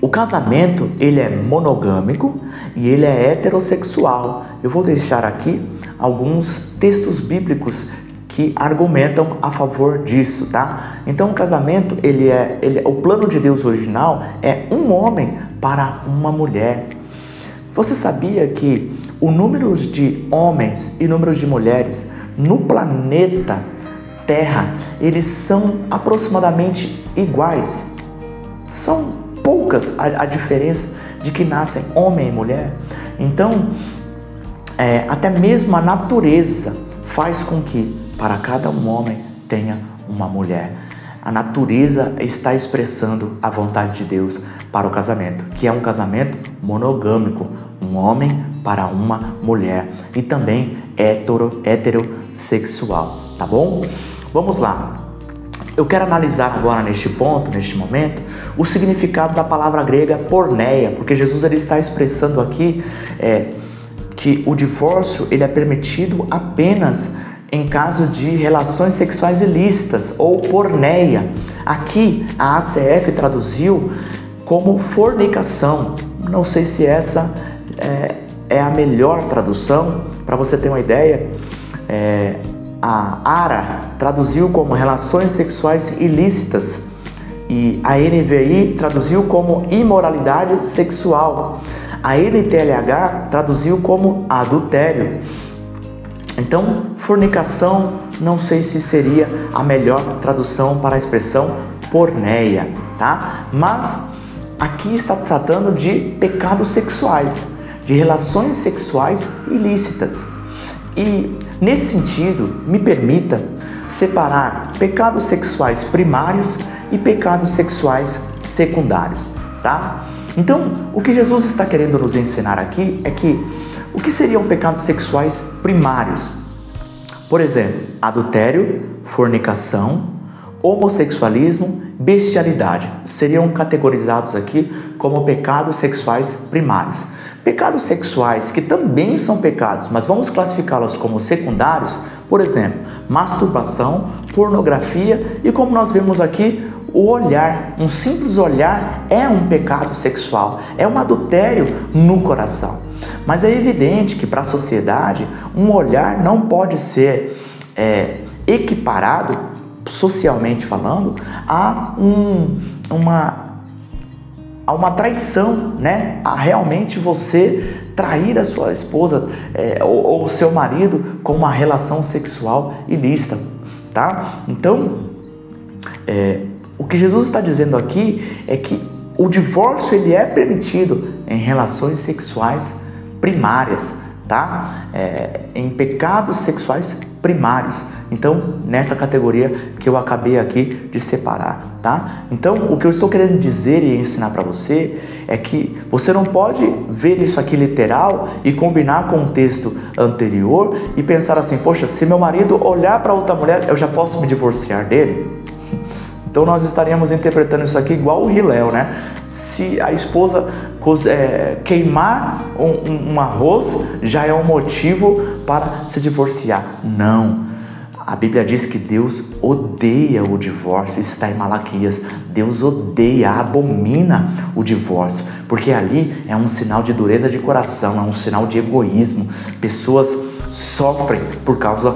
o casamento ele é monogâmico e ele é heterossexual. Eu vou deixar aqui alguns textos bíblicos que argumentam a favor disso, tá? Então o casamento, o plano de Deus original é um homem para uma mulher. Você sabia que o número de homens e número de mulheres no planeta Terra, eles são aproximadamente iguais? São poucas a diferença de que nascem homem e mulher. Então, até mesmo a natureza faz com que para cada um homem tenha uma mulher. A natureza está expressando a vontade de Deus para o casamento, que é um casamento monogâmico, um homem para uma mulher e também heterossexual, tá bom? Vamos lá. Eu quero analisar agora neste momento, o significado da palavra grega porneia, porque Jesus ele está expressando aqui que o divórcio ele é permitido apenas em caso de relações sexuais ilícitas ou porneia. Aqui a ACF traduziu como fornicação. Não sei se essa é a melhor tradução. Para você ter uma ideia, a ARA traduziu como relações sexuais ilícitas e a NVI traduziu como imoralidade sexual. A NTLH traduziu como adultério. Então, fornicação, não sei se seria a melhor tradução para a expressão porneia, tá? Mas aqui está tratando de pecados sexuais, de relações sexuais ilícitas. E nesse sentido, me permita separar pecados sexuais primários e pecados sexuais secundários, tá? Então, o que Jesus está querendo nos ensinar aqui é que o que seriam pecados sexuais primários? Por exemplo, adultério, fornicação, homossexualismo, bestialidade. Seriam categorizados aqui como pecados sexuais primários. Pecados sexuais que também são pecados, mas vamos classificá-los como secundários, por exemplo, masturbação, pornografia e, como nós vemos aqui, o olhar. Um simples olhar é um pecado sexual, é um adultério no coração. Mas é evidente que para a sociedade um olhar não pode ser equiparado, socialmente falando, a uma traição, né? A realmente você trair a sua esposa ou o seu marido com uma relação sexual ilícita, tá? Então, o que Jesus está dizendo aqui é que o divórcio ele é permitido em relações sexuais primárias, tá? Em pecados sexuais primários. Então, nessa categoria que eu acabei aqui de separar, tá? Então, o que eu estou querendo dizer e ensinar para você é que você não pode ver isso aqui literal e combinar com o texto anterior e pensar assim, poxa, se meu marido olhar para outra mulher, eu já posso me divorciar dele? Então, nós estaríamos interpretando isso aqui igual o Hillel, né? Se a esposa queimar um arroz, já é um motivo para se divorciar. Não. A Bíblia diz que Deus odeia o divórcio, isso está em Malaquias. Deus odeia, abomina o divórcio, porque ali é um sinal de dureza de coração, é um sinal de egoísmo. Pessoas sofrem por causa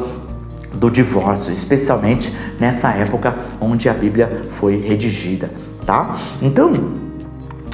do divórcio, especialmente nessa época onde a Bíblia foi redigida, tá? Então,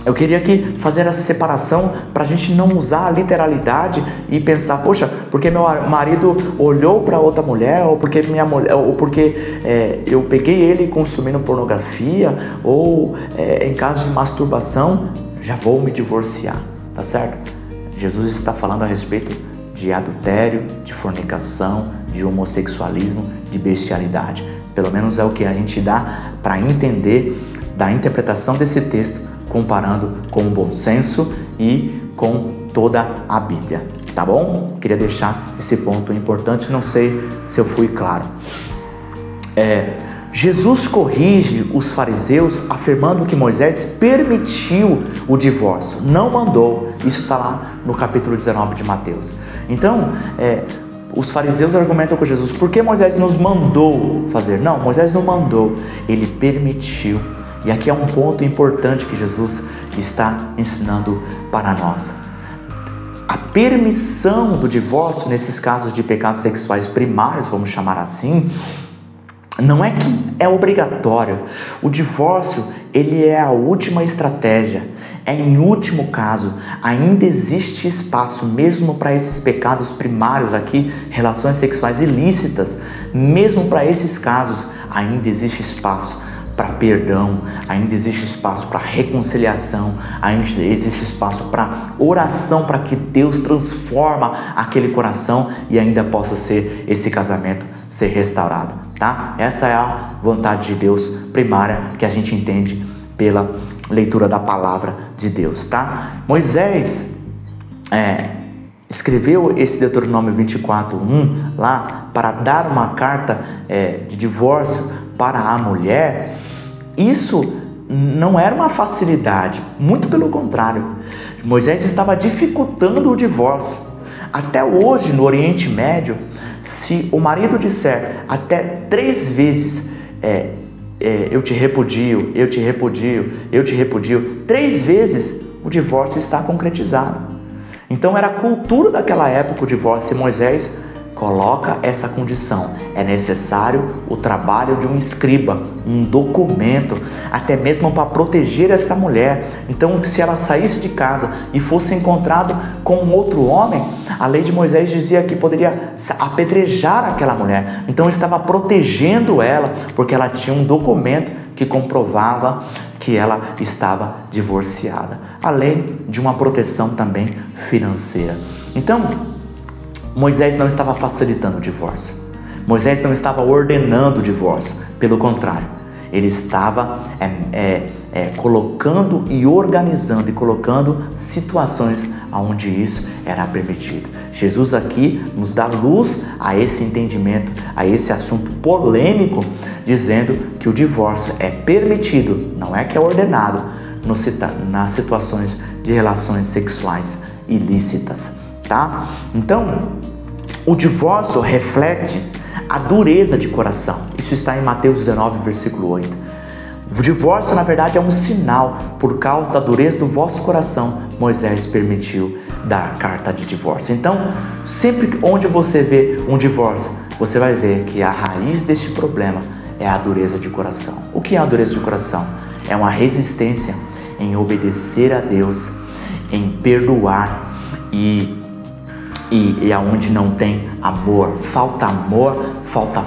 eu queria aqui fazer essa separação para a gente não usar a literalidade e pensar, poxa, porque meu marido olhou para outra mulher, ou porque minha mulher, ou porque eu peguei ele consumindo pornografia, ou em caso de masturbação, já vou me divorciar, tá certo? Jesus está falando a respeito de adultério, de fornicação, de homossexualismo, de bestialidade. Pelo menos é o que a gente dá para entender da interpretação desse texto, comparando com o bom senso e com toda a Bíblia, tá bom? Queria deixar esse ponto importante, não sei se eu fui claro. Jesus corrige os fariseus afirmando que Moisés permitiu o divórcio, não mandou. Isso está lá no capítulo 19 de Mateus. Então, os fariseus argumentam com Jesus, por que Moisés nos mandou fazer? Não, Moisés não mandou, ele permitiu. E aqui é um ponto importante que Jesus está ensinando para nós. A permissão do divórcio, nesses casos de pecados sexuais primários, vamos chamar assim, não é que é obrigatório. O divórcio, ele é a última estratégia. Em último caso, ainda existe espaço mesmo para esses pecados primários aqui, relações sexuais ilícitas, mesmo para esses casos, ainda existe espaço para perdão, ainda existe espaço para reconciliação, ainda existe espaço para oração, para que Deus transforma aquele coração e ainda possa ser esse casamento ser restaurado, tá? Essa é a vontade de Deus primária que a gente entende pela leitura da palavra de Deus, tá? Moisés escreveu esse Deuteronômio 24:1 lá para dar uma carta de divórcio para a mulher, isso não era uma facilidade, muito pelo contrário. Moisés estava dificultando o divórcio. Até hoje, no Oriente Médio, se o marido disser até 3 vezes eu te repudio, eu te repudio, eu te repudio, 3 vezes o divórcio está concretizado. Então era a cultura daquela época o divórcio, e Moisés coloca essa condição. É necessário o trabalho de um escriba, um documento, até mesmo para proteger essa mulher. Então, se ela saísse de casa e fosse encontrado com um outro homem, a lei de Moisés dizia que poderia apedrejar aquela mulher. Então, estava protegendo ela, porque ela tinha um documento que comprovava que ela estava divorciada, além de uma proteção também financeira. Então, Moisés não estava facilitando o divórcio. Moisés não estava ordenando o divórcio. Pelo contrário, ele estava colocando e organizando e colocando situações onde isso era permitido. Jesus aqui nos dá luz a esse entendimento, a esse assunto polêmico, dizendo que o divórcio é permitido, não é que é ordenado, nas situações de relações sexuais ilícitas. Tá? Então, o divórcio reflete a dureza de coração. Isso está em Mateus 19, versículo 8. O divórcio, na verdade, é um sinal. Por causa da dureza do vosso coração, Moisés permitiu dar carta de divórcio. Então, sempre onde você vê um divórcio, você vai ver que a raiz deste problema é a dureza de coração. O que é a dureza de coração? É uma resistência em obedecer a Deus, em perdoar e aonde não tem amor, falta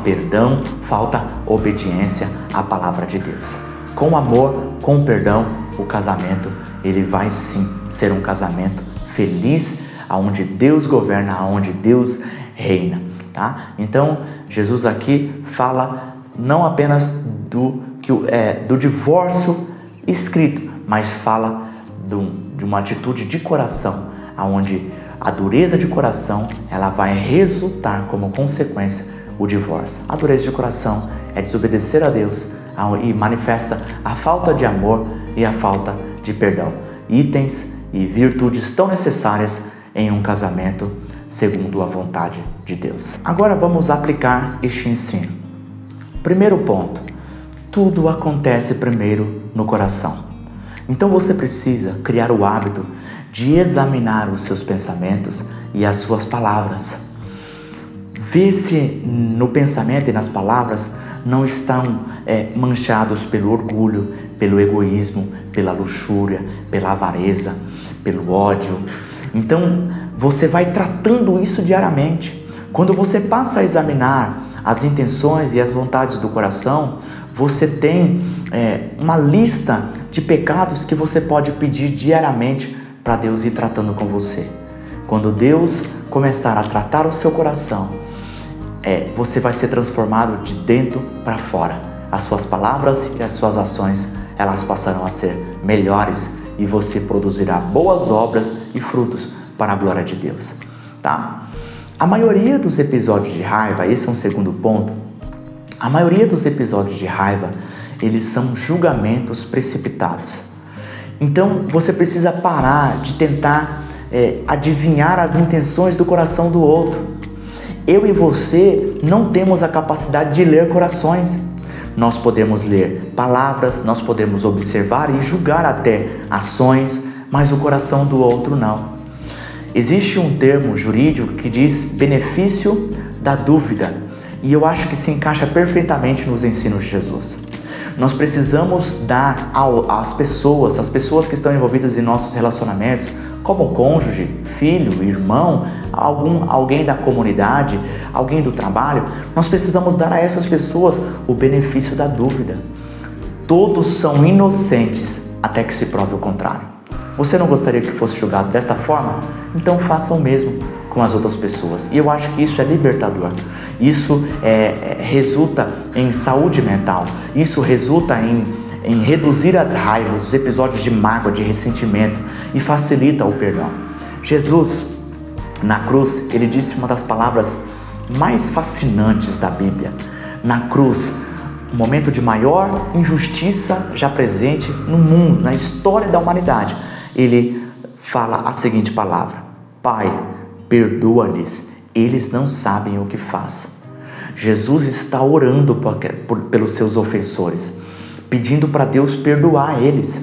perdão, falta obediência à palavra de Deus. Com amor, com perdão, o casamento, ele vai sim ser um casamento feliz, aonde Deus governa, aonde Deus reina, tá? Então, Jesus aqui fala não apenas do divórcio escrito, mas fala de uma atitude de coração, aonde a dureza de coração, ela vai resultar como consequência o divórcio. A dureza de coração é desobedecer a Deus e manifesta a falta de amor e a falta de perdão. Itens e virtudes tão necessárias em um casamento segundo a vontade de Deus. Agora vamos aplicar este ensino. Primeiro ponto, tudo acontece primeiro no coração. Então você precisa criar o hábito de examinar os seus pensamentos e as suas palavras. Ver se no pensamento e nas palavras não estão manchados pelo orgulho, pelo egoísmo, pela luxúria, pela avareza, pelo ódio. Então, você vai tratando isso diariamente. Quando você passa a examinar as intenções e as vontades do coração, você tem uma lista de pecados que você pode pedir diariamente para Deus ir tratando com você. Quando Deus começar a tratar o seu coração, você vai ser transformado de dentro para fora. As suas palavras e as suas ações, elas passarão a ser melhores e você produzirá boas obras e frutos para a glória de Deus, tá? A maioria dos episódios de raiva, esse é um segundo ponto, a maioria dos episódios de raiva, eles são julgamentos precipitados. Então, você precisa parar de tentar adivinhar as intenções do coração do outro. Eu e você não temos a capacidade de ler corações. Nós podemos ler palavras, nós podemos observar e julgar até ações, mas o coração do outro não. Existe um termo jurídico que diz benefício da dúvida, e eu acho que se encaixa perfeitamente nos ensinos de Jesus. Nós precisamos dar às pessoas, as que estão envolvidas em nossos relacionamentos, como cônjuge, filho, irmão, alguém da comunidade, alguém do trabalho, nós precisamos dar a essas pessoas o benefício da dúvida. Todos são inocentes até que se prove o contrário. Você não gostaria que fosse julgado desta forma? Então faça o mesmo com as outras pessoas. E eu acho que isso é libertador. Isso resulta em saúde mental. Isso resulta em reduzir as raivas, os episódios de mágoa, de ressentimento, e facilita o perdão. Jesus, Na cruz, ele disse uma das palavras mais fascinantes da Bíblia. Na cruz, o momento de maior injustiça já presente no mundo, na história da humanidade, ele fala a seguinte palavra: Pai, perdoa-lhes, eles não sabem o que fazem. Jesus está orando pelos seus ofensores, pedindo para Deus perdoar eles.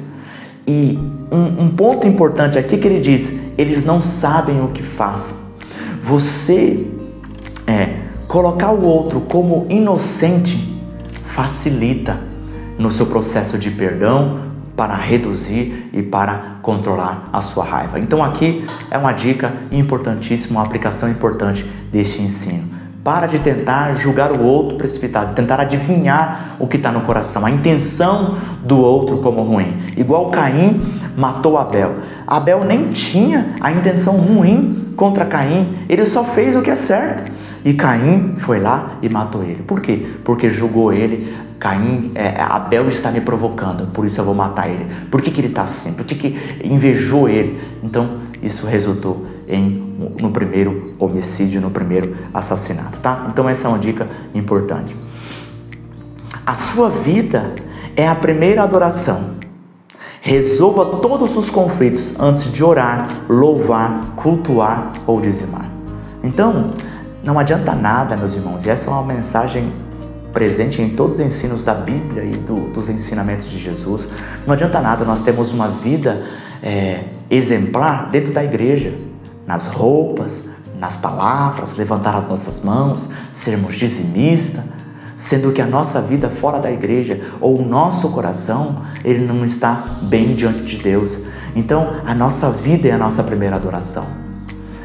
E um ponto importante aqui que ele diz: eles não sabem o que fazem. Você colocar o outro como inocente facilita no seu processo de perdão para reduzir e para controlar a sua raiva. Então aqui é uma dica importantíssima, uma aplicação importante deste ensino. Para de tentar julgar o outro precipitado, tentar adivinhar o que está no coração, a intenção do outro como ruim. Igual Caim matou Abel. Abel nem tinha a intenção ruim contra Caim, ele só fez o que é certo. E Caim foi lá e matou ele. Por quê? Porque julgou ele. Abel está me provocando, por isso eu vou matar ele. Por que ele está assim? Por que invejou ele? Então isso resultou no primeiro homicídio, no primeiro assassinato, tá? Então essa é uma dica importante. A sua vida é a primeira adoração. Resolva todos os conflitos antes de orar, louvar, cultuar ou dizimar. Então, não adianta nada, meus irmãos, e essa é uma mensagem presente em todos os ensinos da Bíblia e dos ensinamentos de Jesus. Não adianta nada nós termos uma vida exemplar dentro da igreja, nas roupas, nas palavras, levantar as nossas mãos, sermos dizimistas, sendo que a nossa vida fora da igreja ou o nosso coração, ele não está bem diante de Deus. Então, a nossa vida é a nossa primeira adoração.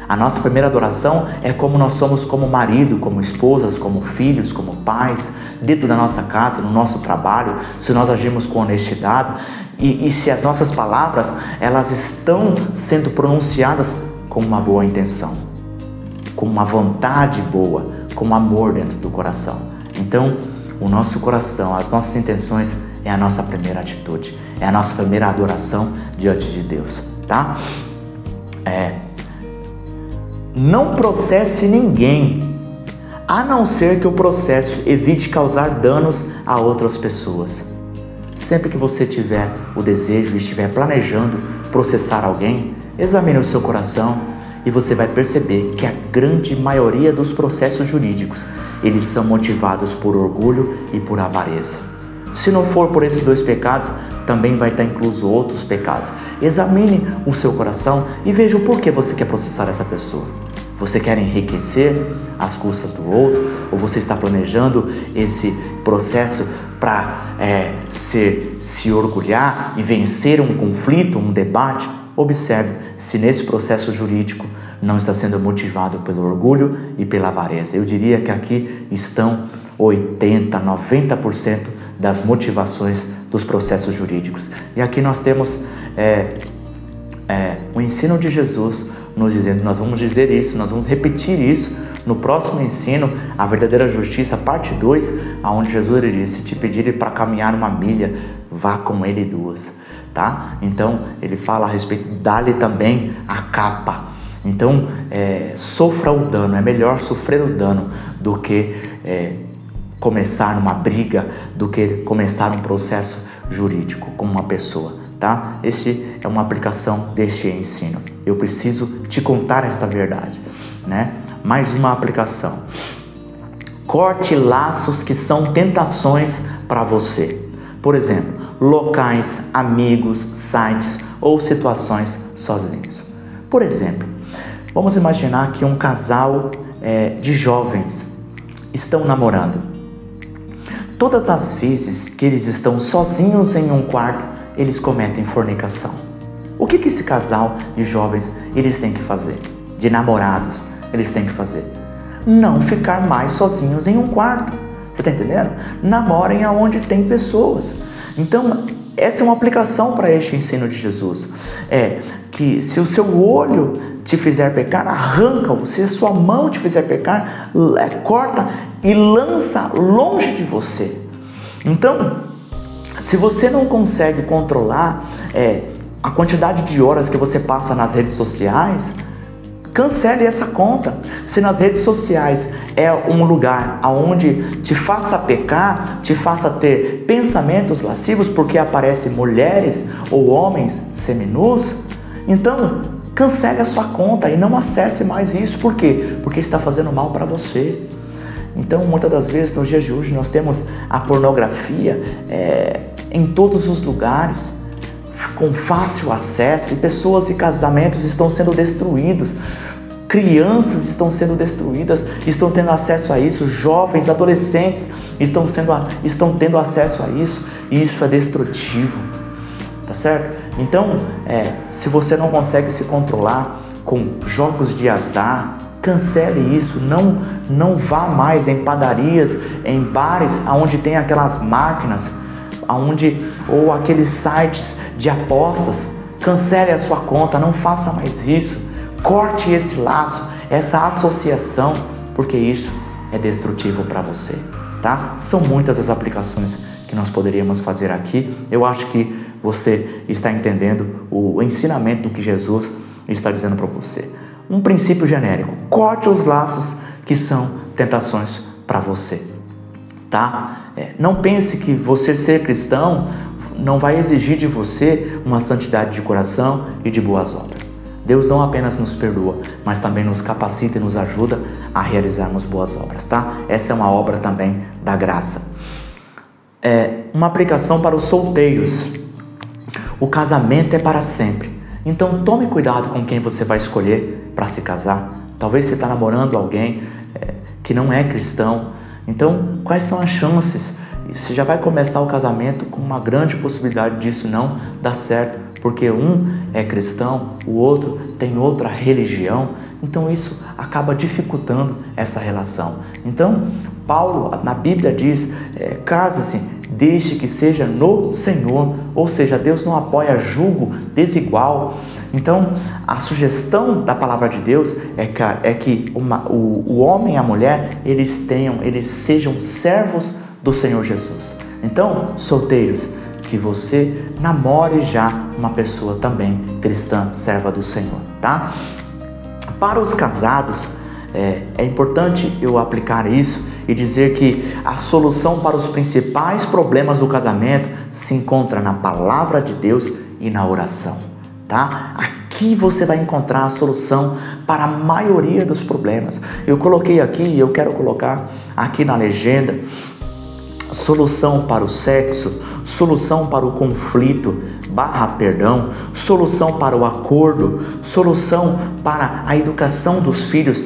A nossa primeira adoração é como nós somos como marido, como esposas, como filhos, como pais, dentro da nossa casa, no nosso trabalho, se nós agimos com honestidade e se as nossas palavras, elas estão sendo pronunciadas com uma boa intenção, com uma vontade boa, com amor dentro do coração. Então, o nosso coração, as nossas intenções é a nossa primeira atitude, é a nossa primeira adoração diante de Deus, tá? Não processe ninguém, a não ser que o processo evite causar danos a outras pessoas. Sempre que você tiver o desejo e estiver planejando processar alguém, examine o seu coração e você vai perceber que a grande maioria dos processos jurídicos, eles são motivados por orgulho e por avareza. Se não for por esses dois pecados, também vai estar incluso outros pecados. Examine o seu coração e veja o porquê você quer processar essa pessoa. Você quer enriquecer às custas do outro? Ou você está planejando esse processo para se orgulhar e vencer um conflito, um debate? Observe se nesse processo jurídico não está sendo motivado pelo orgulho e pela avareza. Eu diria que aqui estão 80%, 90% das motivações dos processos jurídicos. E aqui nós temos o ensino de Jesus nos dizendo, nós vamos dizer isso, nós vamos repetir isso no próximo ensino, a verdadeira justiça, parte 2, onde Jesus ele disse: se te pedirem para caminhar 1 milha, vá com ele 2, tá? Então ele fala a respeito, dá-lhe também a capa. Então sofra o dano, é melhor sofrer o dano do que começar uma briga, do que começar um processo jurídico com uma pessoa, tá? Esse é uma aplicação deste ensino. Eu preciso te contar esta verdade, né? Mais uma aplicação. Corte laços que são tentações para você. Por exemplo, locais, amigos, sites ou situações sozinhos. Por exemplo, vamos imaginar que um casal de jovens estão namorando. Todas as vezes que eles estão sozinhos em um quarto, eles cometem fornicação. O que esse casal de jovens eles têm que fazer? De namorados, eles têm que fazer? Não ficar mais sozinhos em um quarto. Você está entendendo? Namorem aonde tem pessoas. Então, essa é uma aplicação para este ensino de Jesus. Que se o seu olho te fizer pecar, arranca-o. Se a sua mão te fizer pecar, corta e lança longe de você. Então, se você não consegue controlar a quantidade de horas que você passa nas redes sociais, cancele essa conta. Se nas redes sociais é um lugar onde te faça pecar, te faça ter pensamentos lascivos porque aparecem mulheres ou homens seminus, então cancele a sua conta e não acesse mais isso. Por quê? Porque está fazendo mal para você. Então, muitas das vezes, nos dias de hoje, nós temos a pornografia em todos os lugares, com fácil acesso, e pessoas e casamentos estão sendo destruídos, crianças estão sendo destruídas, estão tendo acesso a isso, jovens, adolescentes estão tendo acesso a isso, e isso é destrutivo, tá certo? Então, se você não consegue se controlar com jogos de azar, cancele isso, não vá mais em padarias, em bares, onde tem aquelas máquinas, ou aqueles sites de apostas. Cancele a sua conta, não faça mais isso, corte esse laço, essa associação, porque isso é destrutivo para você, tá? São muitas as aplicações que nós poderíamos fazer aqui. Eu acho que você está entendendo o ensinamento que Jesus está dizendo para você. Um princípio genérico: corte os laços que são tentações para você, tá? Não pense que você ser cristão não vai exigir de você uma santidade de coração e de boas obras. Deus não apenas nos perdoa, mas também nos capacita e nos ajuda a realizarmos boas obras, tá? Essa é uma obra também da graça. Uma aplicação para os solteiros: o casamento é para sempre. Então tome cuidado com quem você vai escolher para se casar. Talvez você está namorando alguém que não é cristão. Então, quais são as chances? Você já vai começar o casamento com uma grande possibilidade disso não dar certo, porque um é cristão, o outro tem outra religião. Então isso acaba dificultando essa relação. Então, Paulo na Bíblia diz: case-se, deixe que seja no Senhor. Ou seja, Deus não apoia julgo desigual. Então, a sugestão da palavra de Deus é que o homem e a mulher, eles sejam servos do Senhor Jesus. Então, solteiros, que você namore já uma pessoa também cristã, serva do Senhor, tá? Para os casados, é importante eu aplicar isso e dizer que a solução para os principais problemas do casamento se encontra na palavra de Deus e na oração, tá? Aqui você vai encontrar a solução para a maioria dos problemas. Eu coloquei aqui e eu quero colocar aqui na legenda: solução para o sexo, solução para o conflito / perdão, solução para o acordo, solução para a educação dos filhos,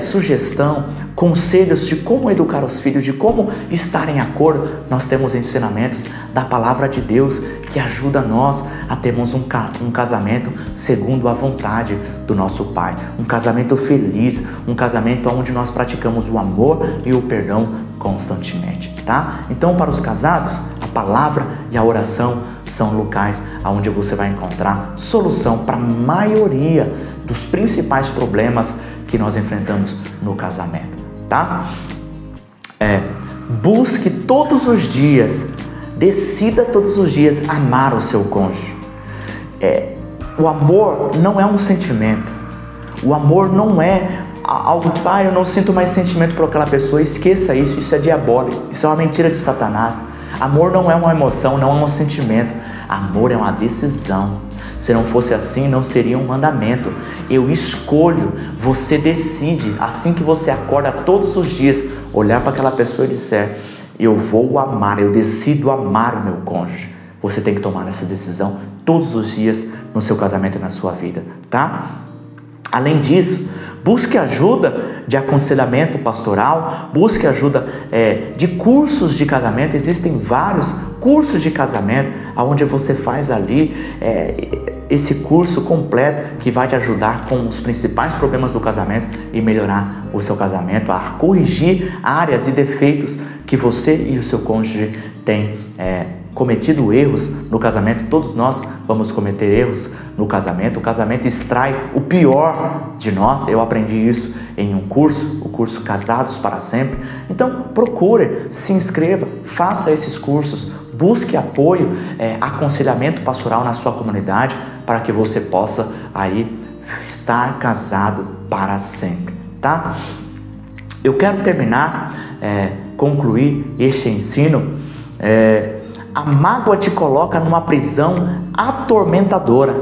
sugestão, conselhos de como educar os filhos, de como estar em acordo. Nós temos ensinamentos da palavra de Deus que ajuda nós a termos um casamento segundo a vontade do nosso Pai, um casamento feliz, um casamento onde nós praticamos o amor e o perdão constantemente, tá? Então, para os casados, a palavra e a oração são locais onde você vai encontrar solução para a maioria dos principais problemas que nós enfrentamos no casamento, tá? Busque todos os dias, decida todos os dias amar o seu cônjuge. O amor não é um sentimento. O amor não é algo que, eu não sinto mais sentimento por aquela pessoa. Esqueça isso, isso é diabólico, isso é uma mentira de Satanás. Amor não é uma emoção, não é um sentimento. Amor é uma decisão. Se não fosse assim, não seria um mandamento. Eu escolho, você decide, assim que você acorda todos os dias, olhar para aquela pessoa e disser: eu vou amar, eu decido amar o meu cônjuge. Você tem que tomar essa decisão todos os dias no seu casamento e na sua vida, tá? Além disso, busque ajuda de aconselhamento pastoral, busque ajuda de cursos de casamento. Existem vários cursos de casamento, onde você faz ali esse curso completo que vai te ajudar com os principais problemas do casamento e melhorar o seu casamento, a corrigir áreas e defeitos que você e o seu cônjuge têm cometido erros no casamento. Todos nós vamos cometer erros no casamento. O casamento extrai o pior de nós. Eu aprendi isso em um curso, o curso Casados para Sempre. Então procure, se inscreva, faça esses cursos, busque apoio, aconselhamento pastoral na sua comunidade, para que você possa aí estar casado para sempre, tá? Eu quero terminar, concluir este ensino. A mágoa te coloca numa prisão atormentadora.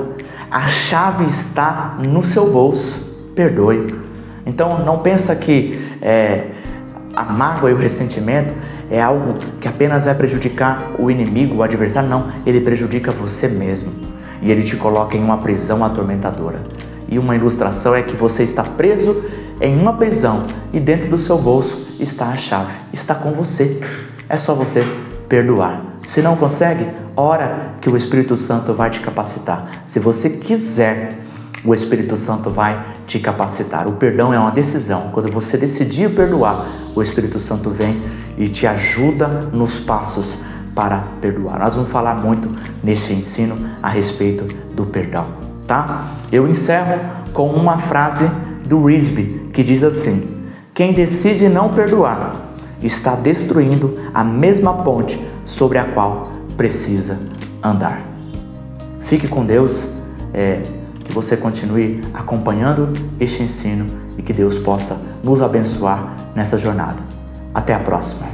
A chave está no seu bolso. Perdoe. Então não pensa que a mágoa e o ressentimento é algo que apenas vai prejudicar o inimigo, o adversário. Não, ele prejudica você mesmo. E ele te coloca em uma prisão atormentadora. E uma ilustração é que você está preso em uma prisão e dentro do seu bolso está a chave. Está com você. É só você perdoar. Se não consegue, ora que o Espírito Santo vai te capacitar. Se você quiser, o Espírito Santo vai te capacitar. O perdão é uma decisão. Quando você decidir perdoar, o Espírito Santo vem e te ajuda nos passos para perdoar. Nós vamos falar muito neste ensino a respeito do perdão, tá? Eu encerro com uma frase do Risby que diz assim: quem decide não perdoar está destruindo a mesma ponte sobre a qual precisa andar. Fique com Deus, que você continue acompanhando este ensino e que Deus possa nos abençoar nessa jornada. Até a próxima.